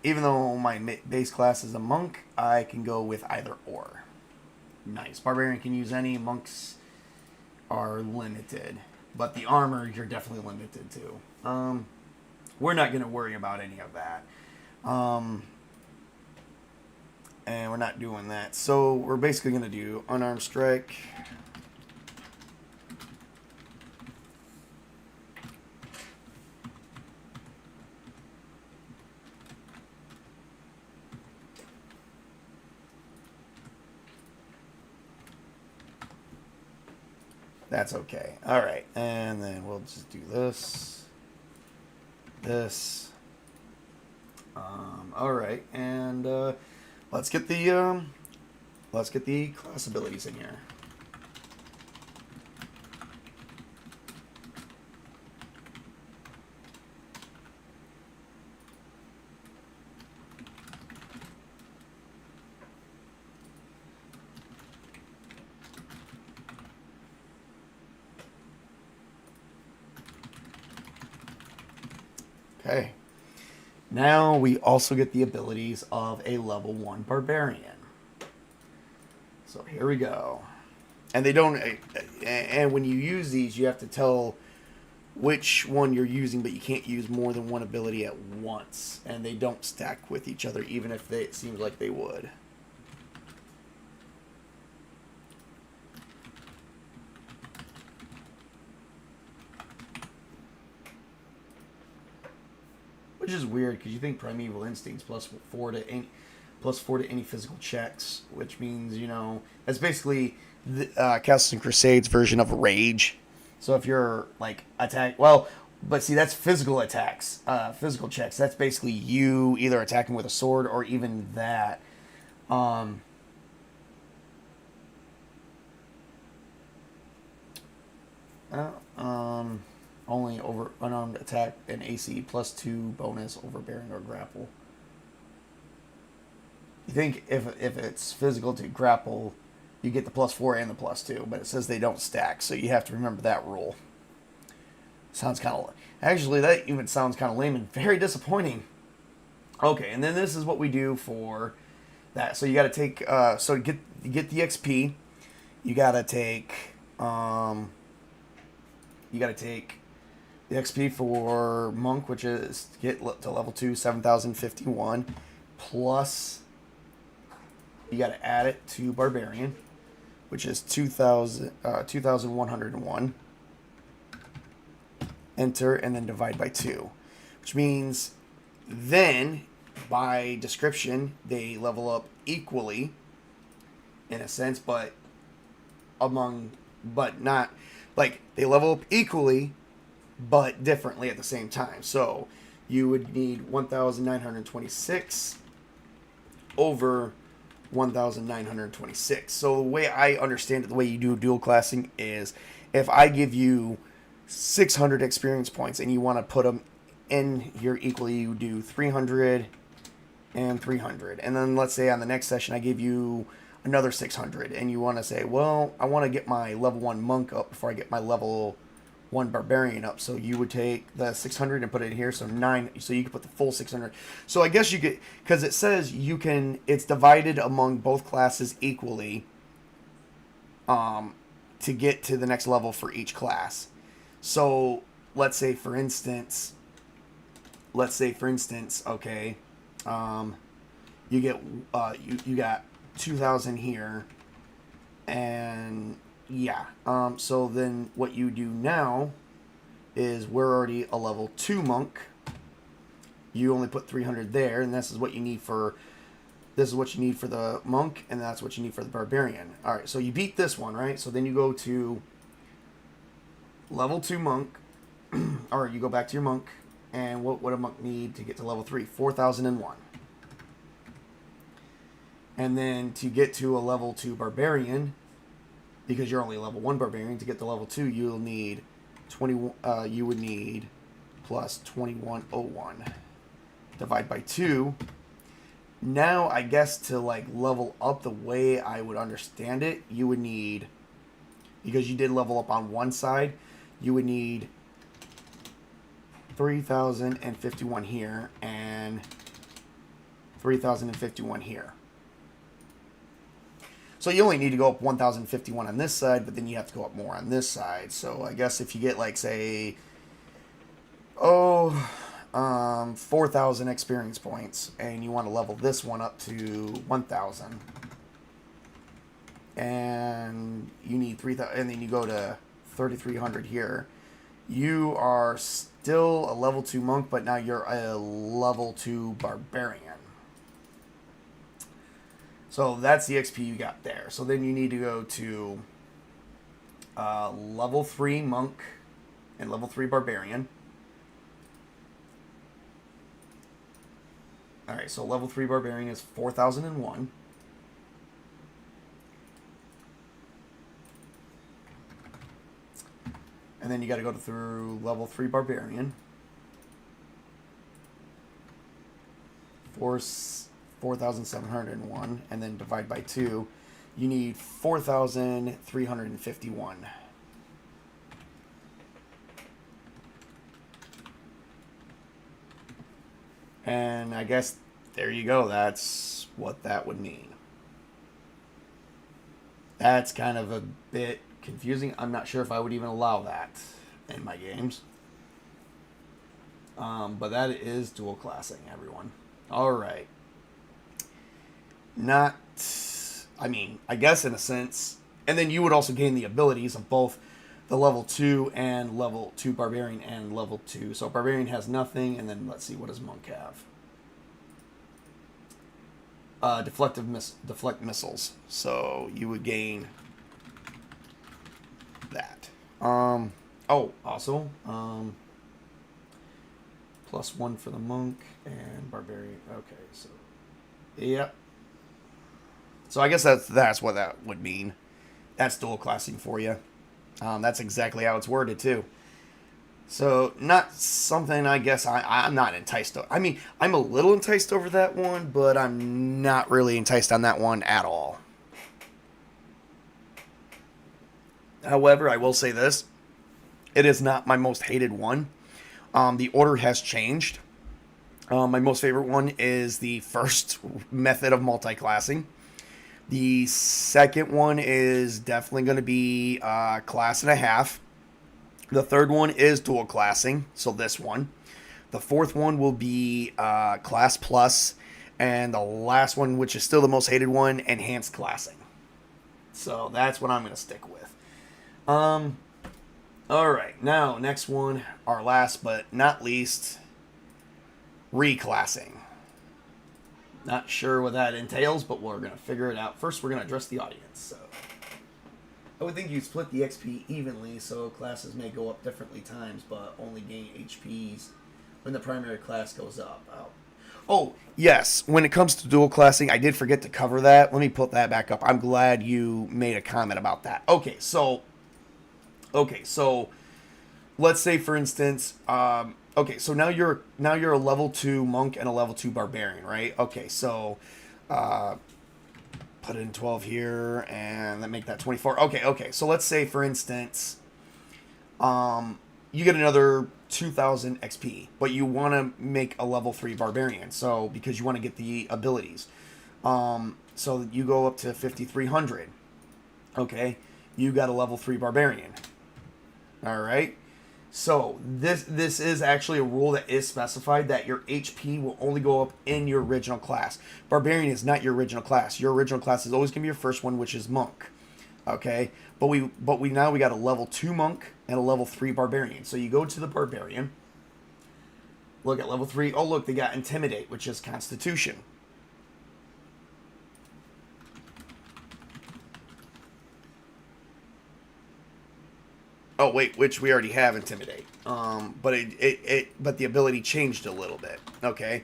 even though my base class is a monk, I can go with either or. Nice. Barbarian can use any. Monks are limited. But the armor, you're definitely limited to. We're not going to worry about any of that. And we're not doing that. So we're basically going to do unarmed strike. That's okay. All right, and then we'll just do this, this. All right, and let's get the class abilities in here. Okay. Now we also get the abilities of a level 1 barbarian. So here we go. And they don't, and when you use these, you have to tell which one you're using, but you can't use more than one ability at once. And they don't stack with each other, even if it seems like they would. Which is weird, because you think Primeval Instincts plus 4 to any physical checks, which means, you know, that's basically the Castles and Crusades version of Rage. So if you're, like, but see, that's physical attacks, physical checks. That's basically you either attacking with a sword or even that. Only over unarmed attack and AC plus 2 bonus over bearing or grapple. You think if it's physical to grapple, you get the plus 4 and the plus 2, but it says they don't stack, so you have to remember that rule. Sounds kind of... Actually, that even sounds kind of lame and very disappointing. Okay, and then this is what we do for that. So you got to take... so to get the XP, you got to take... you got to take the XP for Monk, which is to get to level 2, 7,051, plus you got to add it to Barbarian, which is 2,101. Enter, and then divide by 2, which means then, by description, they level up equally, in a sense, but not, like, they level up equally, but differently at the same time. So you would need 1,926 over 1,926. So the way I understand it, the way you do dual classing is if I give you 600 experience points and you want to put them in here equally, you do 300 and 300. And then let's say on the next session I give you another 600 and you want to say, well, I want to get my level 1 monk up before I get my level 1 barbarian up. So you would take the 600 and put it here, so 9, so you can put the full 600. So I guess you could, because it says you can, it's divided among both classes equally to get to the next level for each class. So let's say for instance, okay, you get you got 2,000 here, and yeah, so then what you do now is we're already a level 2 monk. You only put 300 there, and this is what you need for the monk, and that's what you need for the barbarian. All right, so you beat this one, right? So then you go to level 2 monk, or you go back to your monk, and what would a monk need to get to level 3? 4,001. And then to get to a level 2 barbarian, because you're only level 1 barbarian, to get to level 2, you'll need 20. You would need plus 2101. Divide by 2. Now, I guess to like level up the way I would understand it, you would need, because you did level up on one side, you would need 3,051 here and 3,051 here. So you only need to go up 1,051 on this side, but then you have to go up more on this side. So I guess if you get like, say, 4,000 experience points, and you want to level this one up to 1,000, and you need 3,000, and then you go to 3,300 here, you are still a level 2 monk, but now you're a level 2 barbarian. So that's the XP you got there. So then you need to go to level 3 monk and level 3 barbarian. Alright, so level 3 barbarian is 4,001. And then you got to go through level 3 barbarian. 4,701, and then divide by 2. You need 4,351. And I guess there you go. That's what that would mean. That's kind of a bit confusing. I'm not sure if I would even allow that in my games. But that is dual classing, everyone. Alright. Not, I mean, I guess in a sense. And then you would also gain the abilities of both the level 2 and level 2 barbarian and level 2. So barbarian has nothing, and then let's see, what does monk have? Deflect missiles. So you would gain that. Oh, also, +1 for the monk and barbarian. Okay, so yep. So I guess that's what that would mean. That's dual classing for you. That's exactly how it's worded too. So not something I guess I'm not enticed. I mean, I'm a little enticed over that one, but I'm not really enticed on that one at all. However, I will say this. It is not my most hated one. The order has changed. My most favorite one is the first method of multiclassing. The second one is definitely going to be class and a half. The third one is dual classing, so this one. The fourth one will be class plus. And the last one, which is still the most hated one, enhanced classing. So that's what I'm going to stick with. Alright, now next one, our last but not least, reclassing. Not sure what that entails, but we're going to figure it out. First, we're going to address the audience. So, I would think you split the XP evenly, so classes may go up differently times, but only gain HPs when the primary class goes up. Oh, yes. When it comes to dual classing, I did forget to cover that. Let me put that back up. I'm glad you made a comment about that. Okay, so let's say, for instance, okay, so now you're a level 2 monk and a level 2 barbarian, right? Okay, so put in 12 here and then make that 24. Okay. So let's say, for instance, you get another 2,000 XP, but you want to make a level 3 barbarian, so because you want to get the abilities. So you go up to 5,300. Okay, you got a level 3 barbarian. All right. So this is actually a rule that is specified that your HP will only go up in your original class. Barbarian is not your original class. Your original class is always going to be your first one, which is monk. Okay? But we now got a level 2 monk and a level 3 barbarian. So you go to the barbarian. Look at level 3. Oh, look, they got intimidate, which is constitution. Oh wait, which we already have intimidate. But but the ability changed a little bit. Okay,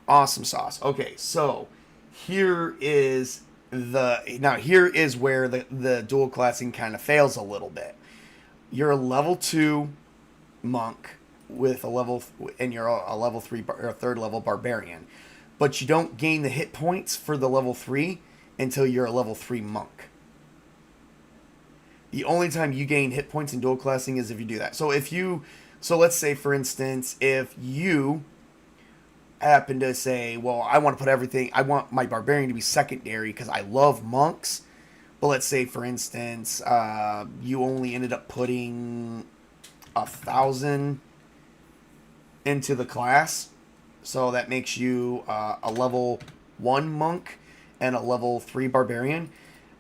awesome sauce. Okay, so here is where the dual classing kind of fails a little bit. You're a level 2 monk with and you're a level 3 or 3rd level barbarian, but you don't gain the hit points for the level 3 until you're a level 3 monk. The only time you gain hit points in dual classing is if you do that. So let's say for instance, if you happen to say, well, I want to put everything, I want my barbarian to be secondary because I love monks. But let's say for instance, you only ended up putting 1,000 into the class, so that makes you a level 1 monk and a level 3 barbarian.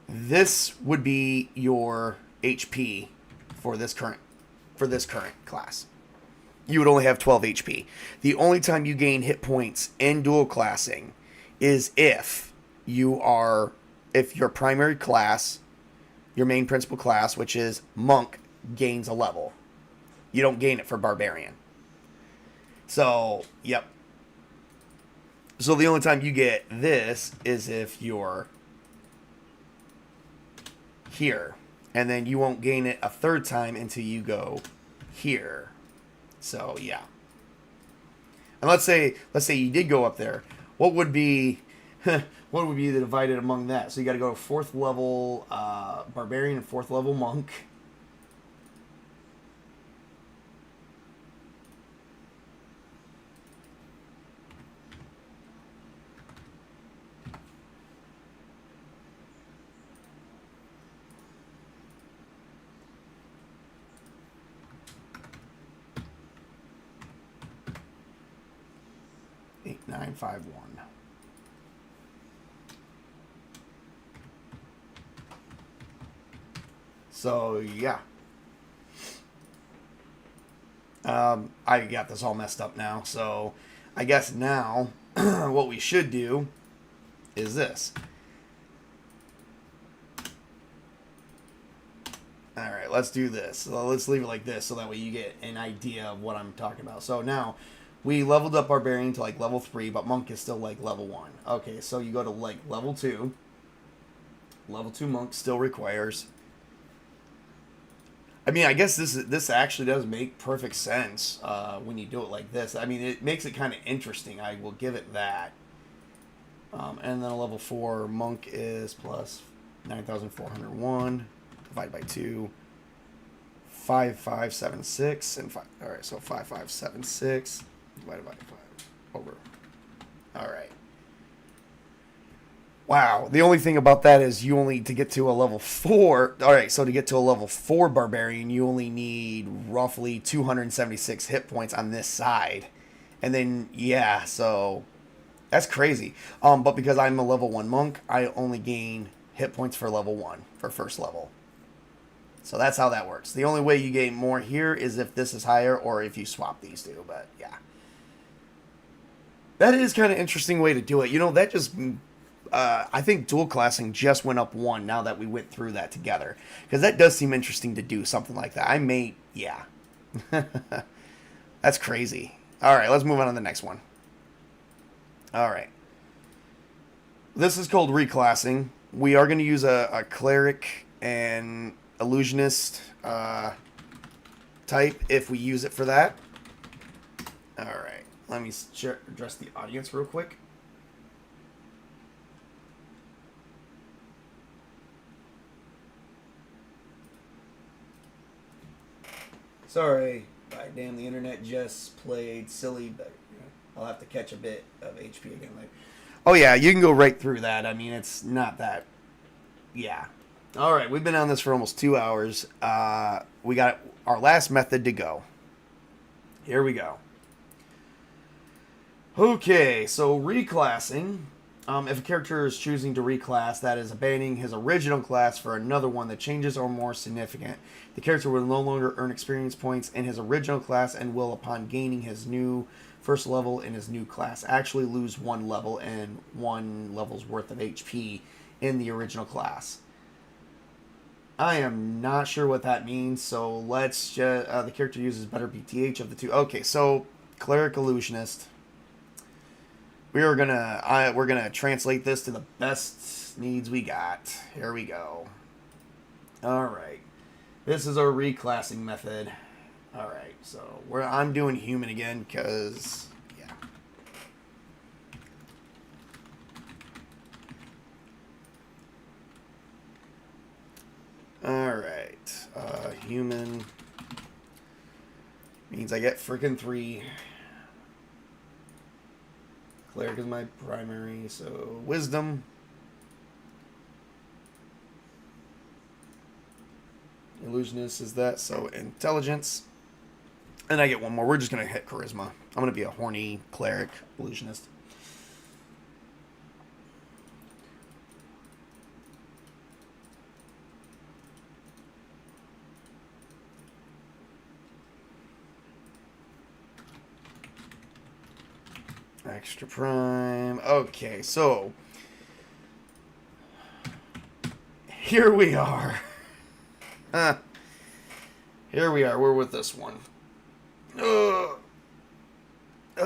This would be your HP for this current class. You would only have 12 HP. The only time you gain hit points in dual classing is if your primary class, your main principal class, which is monk, gains a level. You don't gain it for barbarian. So, yep. So the only time you get this is if you're here. And then you won't gain it a third time until you go here. So, yeah. And let's say you did go up there. What would be the divided among that? So you got to go 4th level barbarian and 4th level monk. Eight, 9, 5, 1. So yeah, I got this all messed up now. So I guess now what we should do is this. All right, let's do this. So let's leave it like this, so that way you get an idea of what I'm talking about. So now we leveled up barbarian to like level 3, but monk is still like level 1. Okay, so you go to like level 2. Level 2 monk still requires. I mean, I guess this actually does make perfect sense when you do it like this. I mean, it makes it kind of interesting. I will give it that. And then a level 4 monk is plus 9,401 divided by 2. 5576 and 5. All right, so 5576 divided by 5 over. All right. Wow. The only thing about that is you only, to get to a level 4. All right, so to get to a level 4 barbarian, you only need roughly 276 hit points on this side. And then, yeah, so that's crazy. But because I'm a level 1 monk, I only gain hit points for level 1 for first level. So that's how that works. The only way you gain more here is if this is higher or if you swap these two. But, yeah. That is kind of an interesting way to do it. You know, that just... I think dual classing just went up 1 now that we went through that together. Because that does seem interesting to do something like that. I may... Yeah. That's crazy. Alright, let's move on to the next one. Alright. This is called reclassing. We are going to use a cleric and illusionist type if we use it for that. Alright. Let me address the audience real quick. Sorry, damn, the internet just played silly, but I'll have to catch a bit of HP again later. Oh yeah, you can go right through that. I mean, it's not that. Yeah. All right, we've been on this for almost 2 hours. We got our last method to go. Here we go. Okay, so reclassing. If a character is choosing to reclass, that is abandoning his original class for another one that changes or more significant. The character will no longer earn experience points in his original class and will, upon gaining his new first level in his new class, actually lose 1 level and 1 level's worth of HP in the original class. I am not sure what that means, so let's just... the character uses better BTH of the two. Okay, so Cleric Illusionist... We're gonna translate this to the best needs we got. Here we go. All right, this is our reclassing method. All right, so I'm doing human again because yeah. All right. Human means I get freaking 3. Cleric is my primary, so wisdom. Illusionist is that, so intelligence. And I get one more. We're just going to hit charisma. I'm going to be a horny cleric illusionist. Extra prime. Okay, so here we are. Here we are. We're with this one. I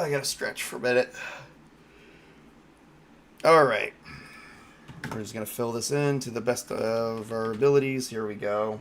gotta stretch for a minute. Alright. We're just gonna fill this in to the best of our abilities. Here we go.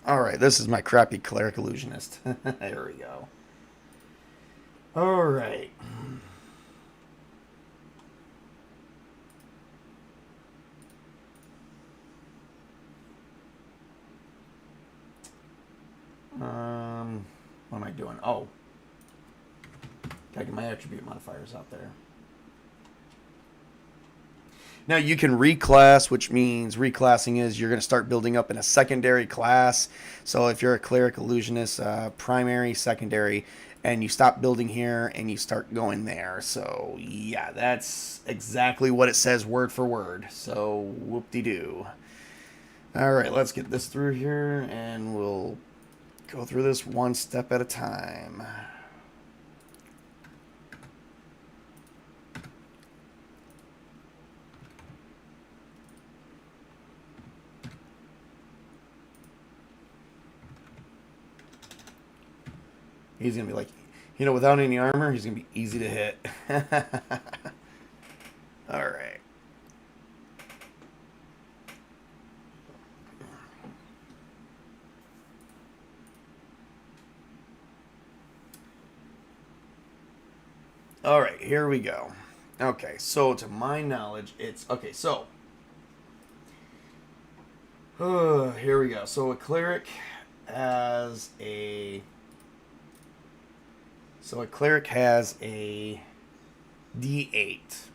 Alright, this is my crappy cleric illusionist. There we go. Alright. What am I doing? Oh. Gotta get my attribute modifiers out there. Now you can reclass, which means reclassing is you're going to start building up in a secondary class. So if you're a cleric illusionist, primary, secondary, and you stop building here and you start going there. So yeah, that's exactly what it says word for word. So whoop-de-doo. All right, let's get this through here and we'll go through this one step at a time. He's going to be like, without any armor, he's going to be easy to hit. All right. All right, here we go. Okay, so to my knowledge, it's... Okay, so... here we go. So a cleric has a... So a cleric has a D8.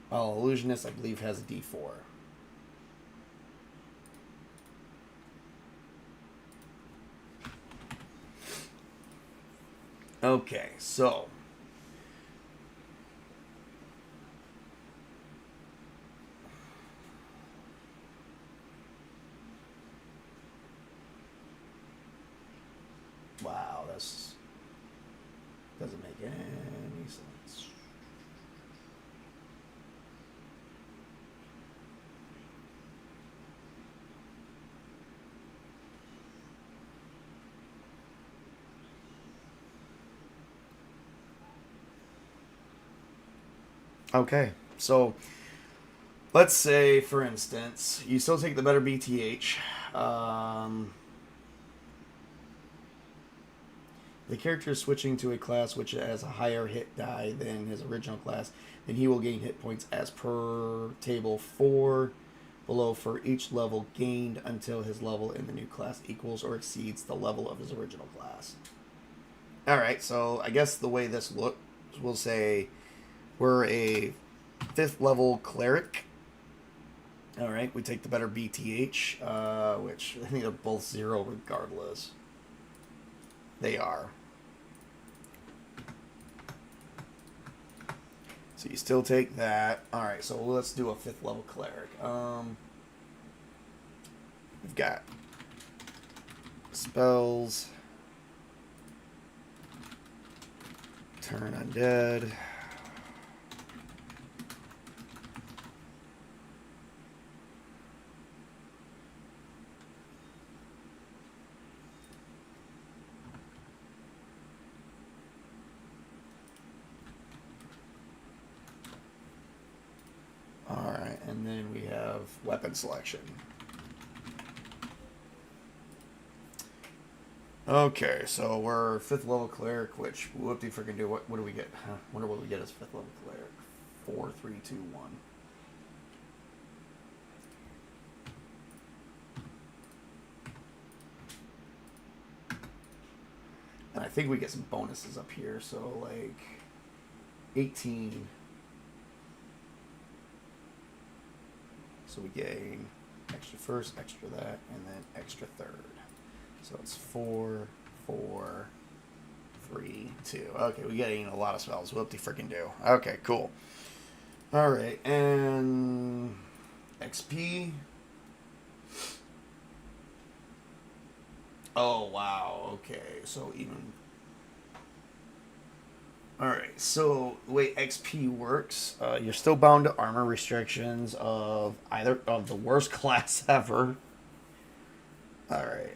While illusionist, I believe, has a D4. Okay, so... Wow, this doesn't make any sense. Okay, so let's say, for instance, you still take the better BTH. The character is switching to a class which has a higher hit die than his original class, then he will gain hit points as per table 4 below for each level gained until his level in the new class equals or exceeds the level of his original class. Alright, so I guess the way this looks, we'll say we're a 5th level cleric. Alright, we take the better BTH, which I think they're both 0 regardless. They are. So you still take that. All right, so let's do a 5th level cleric. We've got spells, turn undead. Alright, and then we have weapon selection. Okay, so we're 5th level cleric, which whoop de freaking do. What do we get? Huh? Wonder what we get as 5th level cleric. 4, 3, 2, 1. And I think we get some bonuses up here, so like 18. So we gain extra first, extra that, and then extra third. So it's 4, 4, 3, 2. Okay, we getting a lot of spells. Whoop de freaking do. Okay, cool. Alright, and XP. Oh, wow. Okay, so even... Alright, so the way XP works, you're still bound to armor restrictions of either of the worst class ever. Alright,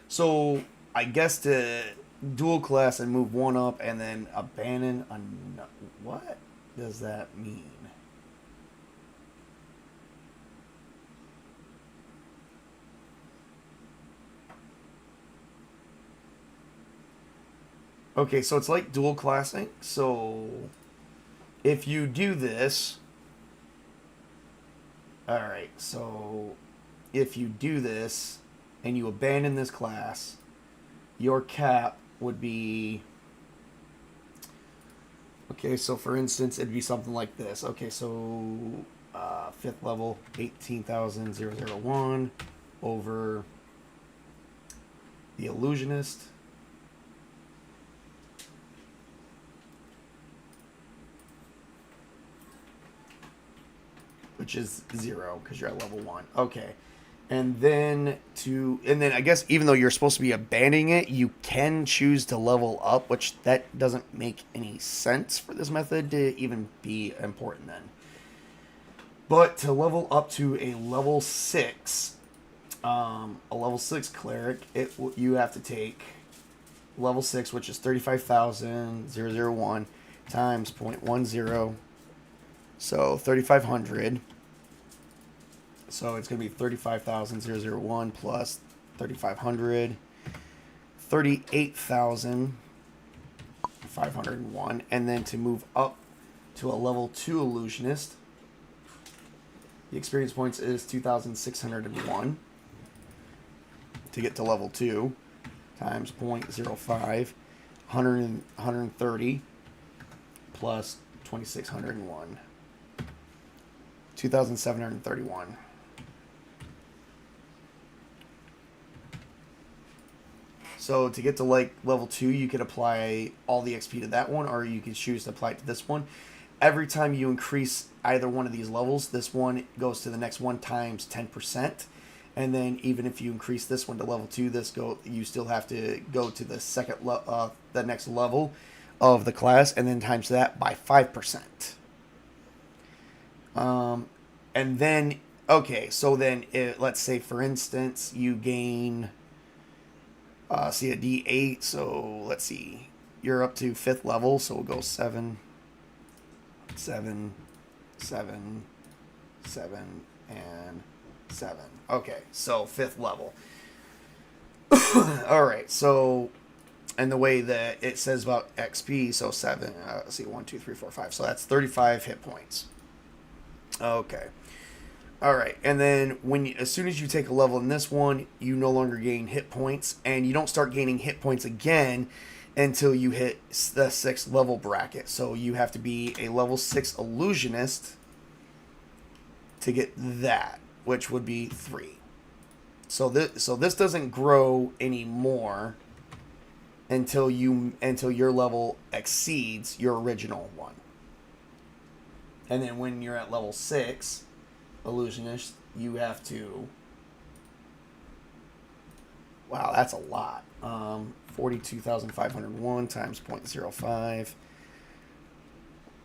so I guess to dual class and move one up and then abandon what does that mean? Okay, so it's like dual classing. So if you do this, all right, so if you do this and you abandon this class, your cap would be, okay, so for instance, it'd be something like this. Okay, so 5th level, 18,001 over the illusionist. Which is 0 because you're at level 1. Okay. And then I guess even though you're supposed to be abandoning it, you can choose to level up, which that doesn't make any sense for this method to even be important then. But to level up to a level 6, cleric, you have to take level 6, which is 35,001 times 0.10. So 3,500. So it's going to be 35,001 plus 3,500. 38,501. And then to move up to a level 2 illusionist, the experience points is 2,601. To get to level 2 times 0.05. 130 plus 2,601. 2,731. So to get to like level 2, you could apply all the XP to that one, or you could choose to apply it to this one. Every time you increase either one of these levels, this one goes to the next one times 10%. And then even if you increase this one to level 2, you still have to go to the the next level of the class, and then times that by 5%. And then, okay, so then let's say, for instance, you gain, a D8, so let's see, you're up to 5th level, so we'll go 7, 7, 7, 7, and 7. Okay, so 5th level. Alright, so, and the way that it says about XP, so 7, let's see, 1, 2, 3, 4, 5, so that's 35 hit points. Okay. All right, and then as soon as you take a level in this one, you no longer gain hit points, and you don't start gaining hit points again until you hit the 6th level bracket. So you have to be a level 6 illusionist to get that, which would be 3. So this doesn't grow anymore until your level exceeds your original one. And then when you're at level 6, illusionist, you have to. Wow, that's a lot. 42,501 times 0.05.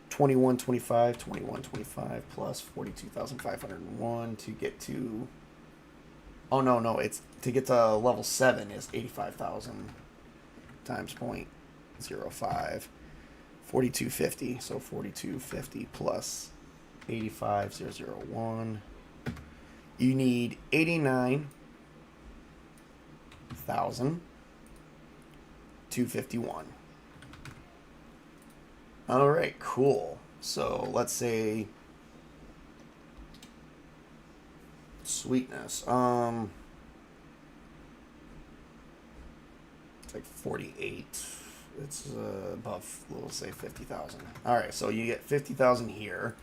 2125 plus 42,501 to get to. Oh no, it's to get to level 7 is 85,000 times 0.05. 4250. So 4250 plus 85,001. You need 89,251. All right, cool. So let's say sweetness. It's like 48. It's above, we'll say 50,000. All right, so you get 50,000 here.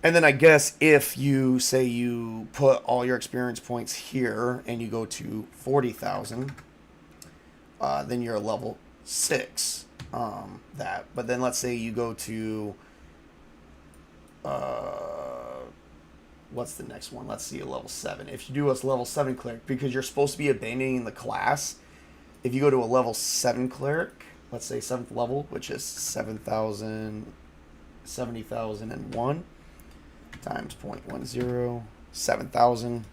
And then I guess if you say you put all your experience points here and you go to 40,000, then you're level 6. But then let's say you go to what's the next one? Let's see, a level 7. If you do a level 7 cleric, because you're supposed to be abandoning the class, if you go to a level 7 cleric, let's say 7th level, which is 70,001 times 0.10, 7,000.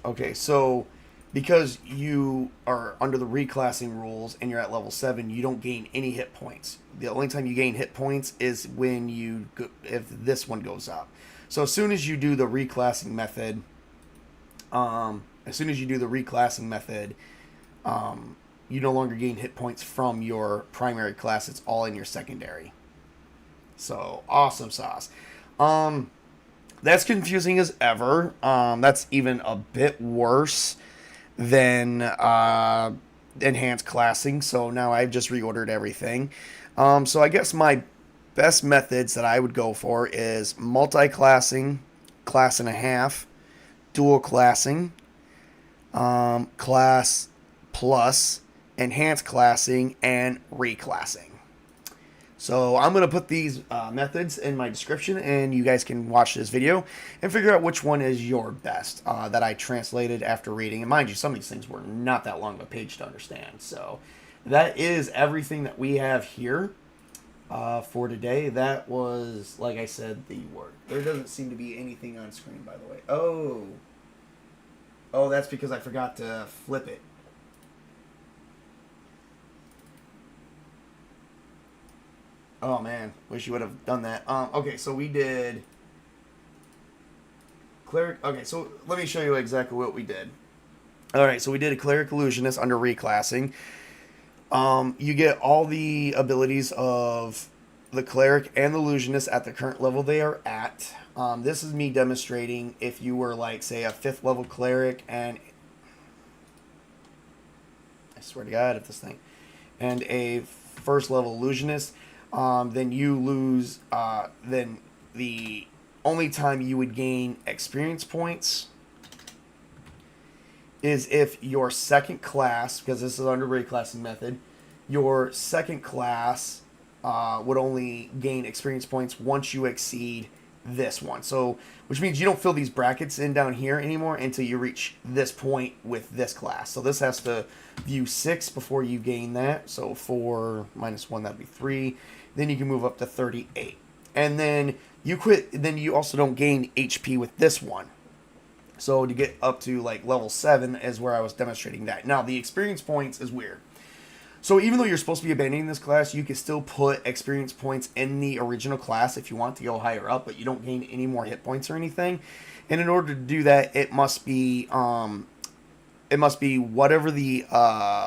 Okay, so because you are under the reclassing rules and you're at level 7, you don't gain any hit points. The only time you gain hit points is when if this one goes up. So as soon as you do the reclassing method, you no longer gain hit points from your primary class. It's all in your secondary. So awesome sauce. That's confusing as ever. That's even a bit worse than enhanced classing. So now I've just reordered everything. So I guess my best methods that I would go for is multiclassing, class and a half, dual classing, class plus, enhanced classing, and reclassing. So I'm going to put these methods in my description, and you guys can watch this video and figure out which one is your best that I translated after reading. And mind you, some of these things were not that long of a page to understand. So that is everything that we have here for today. That was, like I said, the word. There doesn't seem to be anything on screen, by the way. Oh, that's because I forgot to flip it. Oh man, wish you would have done that. Okay, so we did cleric. Okay, so let me show you exactly what we did. All right, so we did a cleric illusionist under reclassing. You get all the abilities of the cleric and the illusionist at the current level they are at. This is me demonstrating if you were like, say, a 5th level cleric and I swear to God, if this thing and a 1st level illusionist. Then you lose, then the only time you would gain experience points is if your second class, because this is under reclassing method, your second class would only gain experience points once you exceed this one. So, which means you don't fill these brackets in down here anymore until you reach this point with this class. So this has to view 6 before you gain that. So 4 minus 1, that'd be 3. Then you can move up to 38. And then you quit. Then you also don't gain HP with this one. So to get up to like level 7 is where I was demonstrating that. Now the experience points is weird. So even though you're supposed to be abandoning this class, you can still put experience points in the original class if you want to go higher up, but you don't gain any more hit points or anything. And in order to do that, it must be whatever the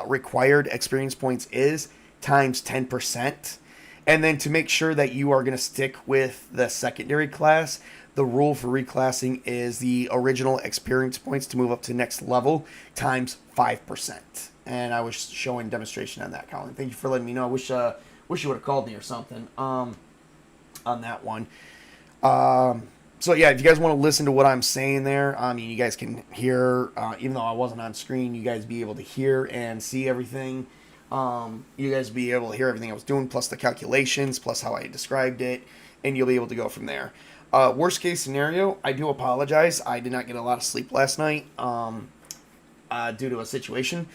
required experience points is times 10%. And then to make sure that you are going to stick with the secondary class, the rule for reclassing is the original experience points to move up to next level times 5%. And I was showing demonstration on that, Colin. Thank you for letting me know. I wish you would have called me or something on that one. So yeah, if you guys want to listen to what I'm saying there, I mean, you guys can hear, even though I wasn't on screen, you guys be able to hear and see everything. You guys be able to hear everything I was doing, plus the calculations, plus how I described it, and you'll be able to go from there. Worst case scenario, I do apologize. I did not get a lot of sleep last night due to a situation.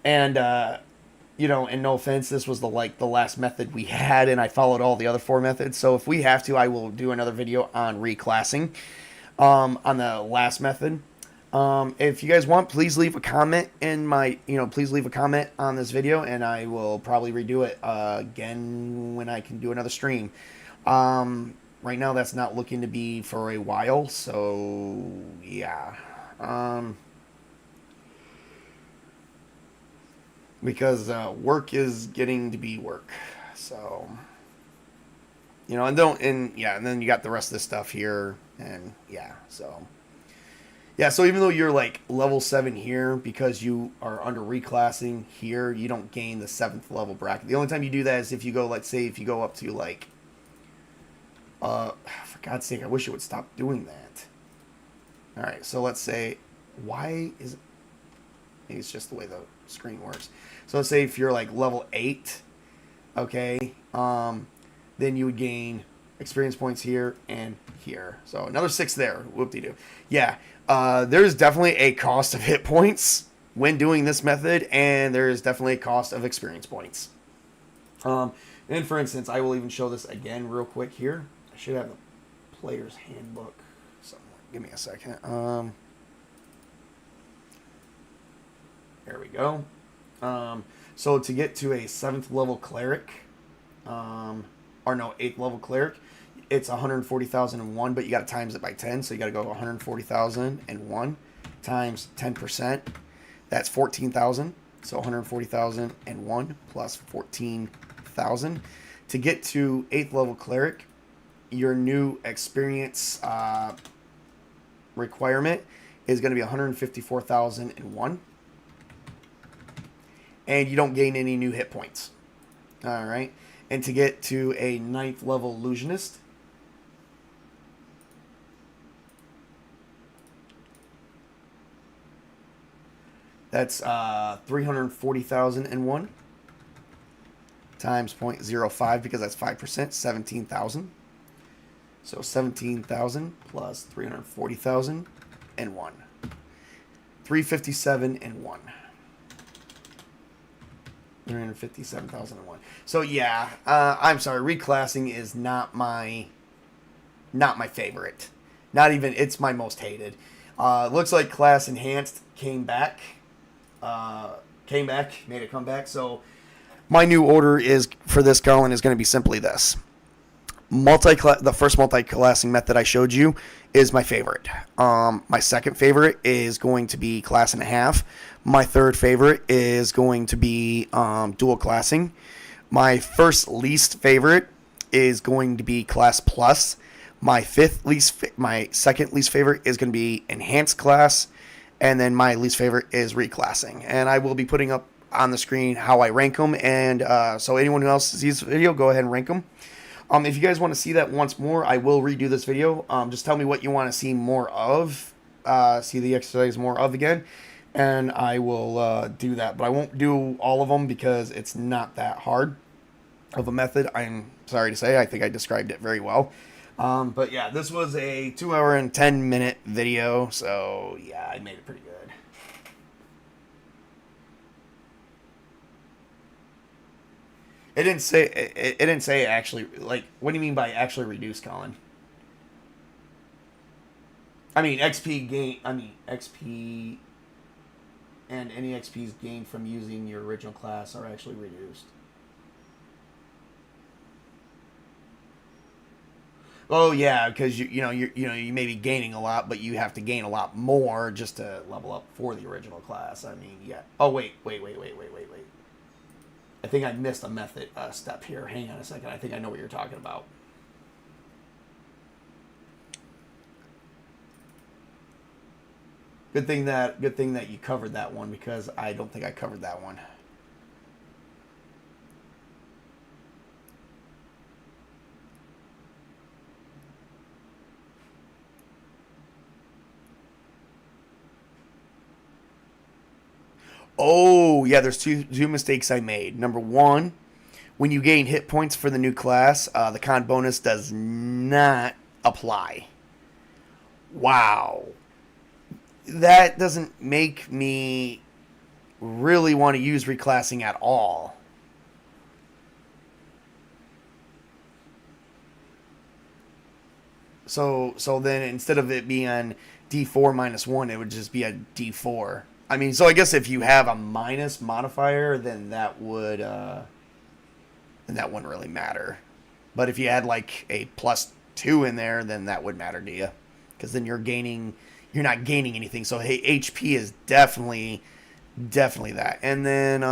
And, and no offense, this was the last method we had, and I followed all the other 4 methods. So if we have to, I will do another video on reclassing on the last method. If you guys want, please leave a comment please leave a comment on this video, and I will probably redo it again when I can do another stream. Right now, that's not looking to be for a while, so yeah. Because work is getting to be work, so and then you got the rest of this stuff here, and so even though you're like level 7 here, because you are under reclassing here, you don't gain the 7th level bracket. The only time you do that is if you go, let's say, if you go up to like, for God's sake, I wish it would stop doing that. All right, so let's say, maybe it's just the way the screen works. So let's say if you're like level 8, okay, then you would gain experience points here and here. So another 6 there. Whoop-de-doo. Yeah, there's definitely a cost of hit points when doing this method, and there is definitely a cost of experience points. And for instance, I will even show this again real quick here. I should have the player's handbook somewhere. Give me a second. There we go. So to get to a 7th level cleric, 8th level cleric, it's 140,001, but you got to times it by 10, so you got to go 140,001 times 10%. That's 14,000. So 140,001 plus 14,000. To get to 8th level cleric, your new experience requirement is going to be 154,001. And you don't gain any new hit points. All right. And to get to a 9th level illusionist, that's 340,001 times 0.05, because that's 5%, 17,000. So 17,000 plus 340,001. 357 and 1. 357,001. So yeah, I'm sorry. Reclassing is not my favorite. Not even. It's my most hated. Looks like Class Enhanced came back. Made a comeback. So my new order is for this, Colin, is going to be simply this. The first multiclassing method I showed you is my favorite. My second favorite is going to be Class and a Half. My third favorite is going to be dual classing. My first least favorite is going to be Class Plus. My second least favorite is going to be Enhanced Class, and then my least favorite is Reclassing. And I will be putting up on the screen how I rank them, and so anyone who else sees the video, go ahead and rank them. If you guys want to see that once more, I will redo this video. Just tell me what you want to see more of, see the exercise more of again, and I will do that. But I won't do all of them because it's not that hard of a method. I'm sorry to say, I think I described it very well. But yeah, this was a 2 hour and 10 minute video, so yeah, I made it pretty good. It didn't say actually, like, what do you mean by actually reduce, Colin? I mean, XP and any XPs gained from using your original class are actually reduced. Oh yeah, because you may be gaining a lot, but you have to gain a lot more just to level up for the original class. I mean, yeah. Oh wait. I think I missed a method step here. Hang on a second. I think I know what you're talking about. Good thing that you covered that one, because I don't think I covered that one. Oh, yeah, there's two mistakes I made. Number one, when you gain hit points for the new class, the con bonus does not apply. Wow. That doesn't make me really want to use reclassing at all. So then instead of it being on D4 minus 1, it would just be a D4. I mean, so I guess if you have a minus modifier, then that wouldn't really matter. But if you had like a plus 2 in there, then that would matter to you, because then you're not gaining anything. So hey, HP is definitely that. And then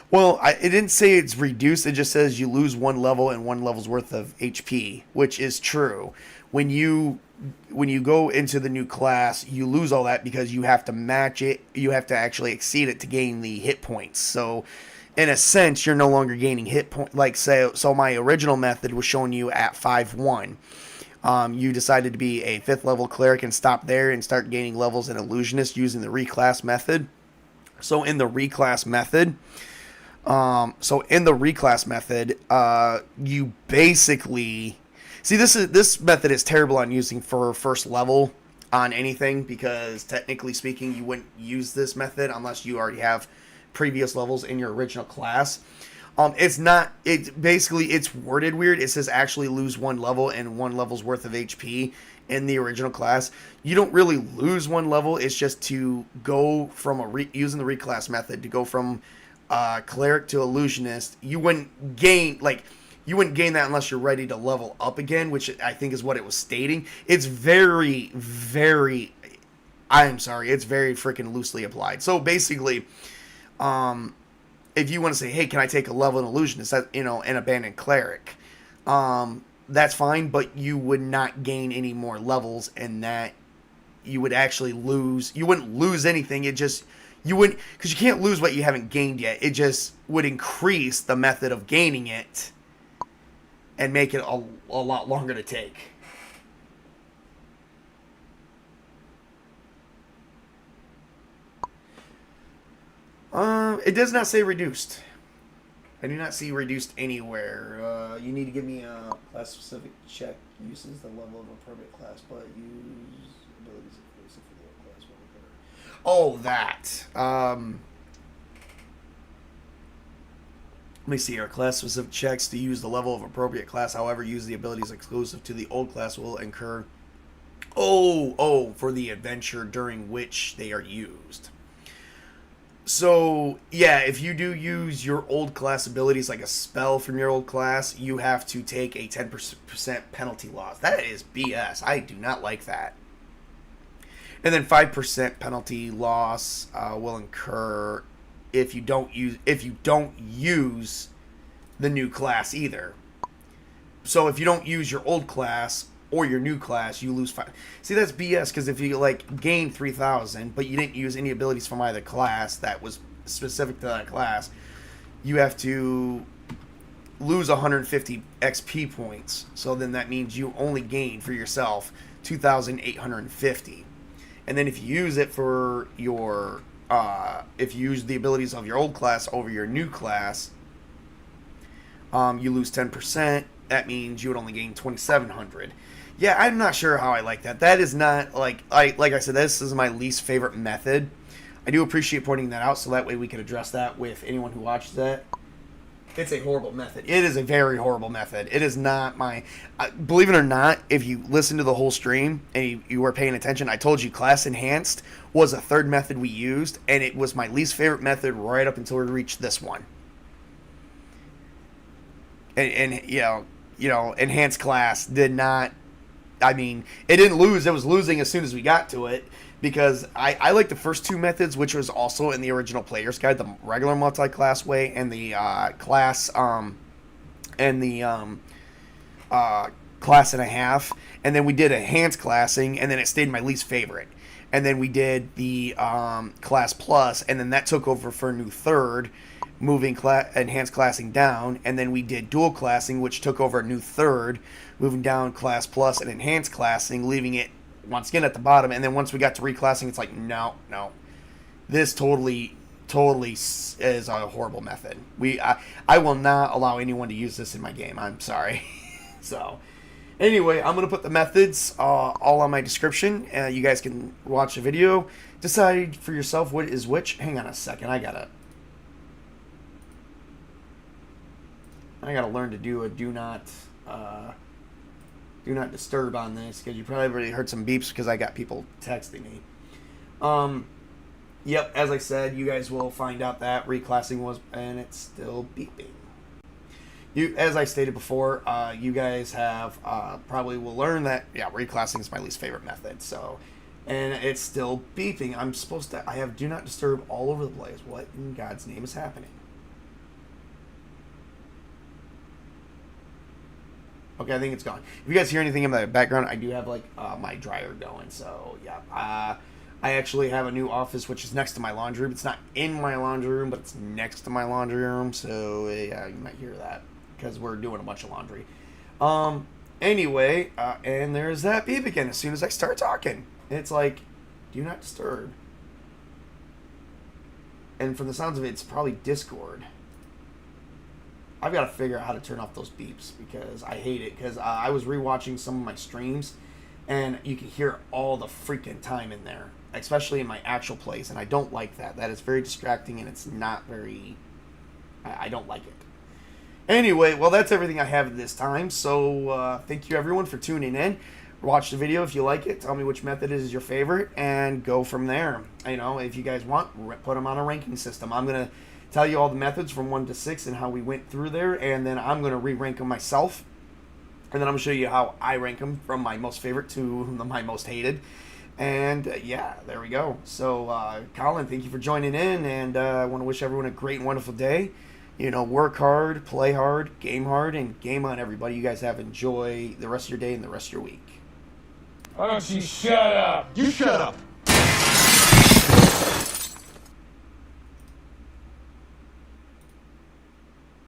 well, it didn't say it's reduced. It just says you lose one level and one level's worth of HP, which is true. When you when you go into the new class, you lose all that because you have to match it. You have to actually exceed it to gain the hit points. So, in a sense, you're no longer gaining hit points. Like, say, so my original method was showing you at 5-1. You decided to be a 5th level cleric and stop there and start gaining levels in illusionist using the reclass method. So in the reclass method, you basically see this method is terrible on using for first level on anything, because technically speaking, you wouldn't use this method unless you already have previous levels in your original class. It's not. It basically it's worded weird. It says actually lose one level and one level's worth of HP in the original class. You don't really lose one level. It's just to go from using the reclass method to go from cleric to illusionist. You wouldn't gain that unless you're ready to level up again, which I think is what it was stating. It's very, very. I'm sorry. It's very freaking loosely applied. So basically, if you want to say, hey, can I take a level in illusionist, an abandoned cleric, that's fine, but you would not gain any more levels, and that you would actually lose. You wouldn't lose anything. You wouldn't, because you can't lose what you haven't gained yet. It just would increase the method of gaining it and make it a lot longer to take. It does not say reduced. I do not see reduced anywhere. You need to give me a class-specific check. Uses the level of appropriate class, but use abilities exclusive for the class. Oh, that. Let me see here. Class-specific checks to use the level of appropriate class. However, use the abilities exclusive to the old class will incur. For the adventure during which they are used. So, yeah, if you do use your old class abilities, like a spell from your old class, you have to take a 10% penalty loss. That is BS. I do not like that. And then 5% penalty loss will incur if you don't use the new class either. So if you don't use your old class or your new class, you lose 5. See, that's BS, because if you gain 3,000, but you didn't use any abilities from either class that was specific to that class, you have to lose 150 XP points. So then that means you only gain for yourself 2,850. And then if you use it for your, if you use the abilities of your old class over your new class, you lose 10%. That means you would only gain 2,700. Yeah, I'm not sure how I like that. That is not, like I said, this is my least favorite method. I do appreciate pointing that out, so that way we can address that with anyone who watches that. It's a horrible method. It is a very horrible method. It is not my... believe it or not, if you listen to the whole stream and you were paying attention, I told you Class Enhanced was a third method we used, and it was my least favorite method right up until we reached this one. And Enhanced Class did not I mean, it didn't lose. It was losing as soon as we got to it, because I like the first two methods, which was also in the original player's guide, the regular multi-class way and the class and the class and a half. And then we did enhanced classing, and then it stayed my least favorite. And then we did the class plus, and then that took over for a new third, moving enhanced classing down. And then we did dual classing, which took over a new third, moving down class plus and enhanced classing, leaving it once again at the bottom. And then once we got to reclassing, it's like, no, this totally is a horrible method. I will not allow anyone to use this in my game. I'm sorry. So anyway, I'm going to put the methods all on my description. You guys can watch the video, decide for yourself what is which. Hang on a second. I gotta learn to do a do not disturb on this, because you probably already heard some beeps because I got people texting me. Yep, as I said, you guys will find out that reclassing was, and it's still beeping. As I stated before, you guys have probably will learn that, yeah, reclassing is my least favorite method. So, and it's still beeping. I have do not disturb all over the place. What in God's name is happening? Okay, I think it's gone. If you guys hear anything in the background, I do have like my dryer going. So yeah, I actually have a new office which is next to my laundry room. It's not in my laundry room, but it's next to my laundry room. So yeah, you might hear that because we're doing a bunch of laundry. Anyway, and there's that beep again. As soon as I start talking, it's like, do not disturb. And from the sounds of it, it's probably Discord. I've got to figure out how to turn off those beeps, because I hate it. Because I was rewatching some of my streams, and you can hear all the freaking time in there, especially in my actual plays, and I don't like that. That is very distracting, and it's not very... I don't like it. Anyway, well, that's everything I have at this time. So thank you, everyone, for tuning in. Watch the video if you like it. Tell me which method is your favorite, and go from there. You know, if you guys want, put them on a ranking system. I'm going to tell you all the methods from 1 to 6 and how we went through there, and then I'm going to re-rank them myself, and then I'm going to show you how I rank them from my most favorite to my most hated. And yeah, there we go. So Colin, thank you for joining in, and I want to wish everyone a great and wonderful day. You know, work hard, play hard, and game on, everybody. You guys enjoy the rest of your day and the rest of your week. Why don't you shut up? You shut up.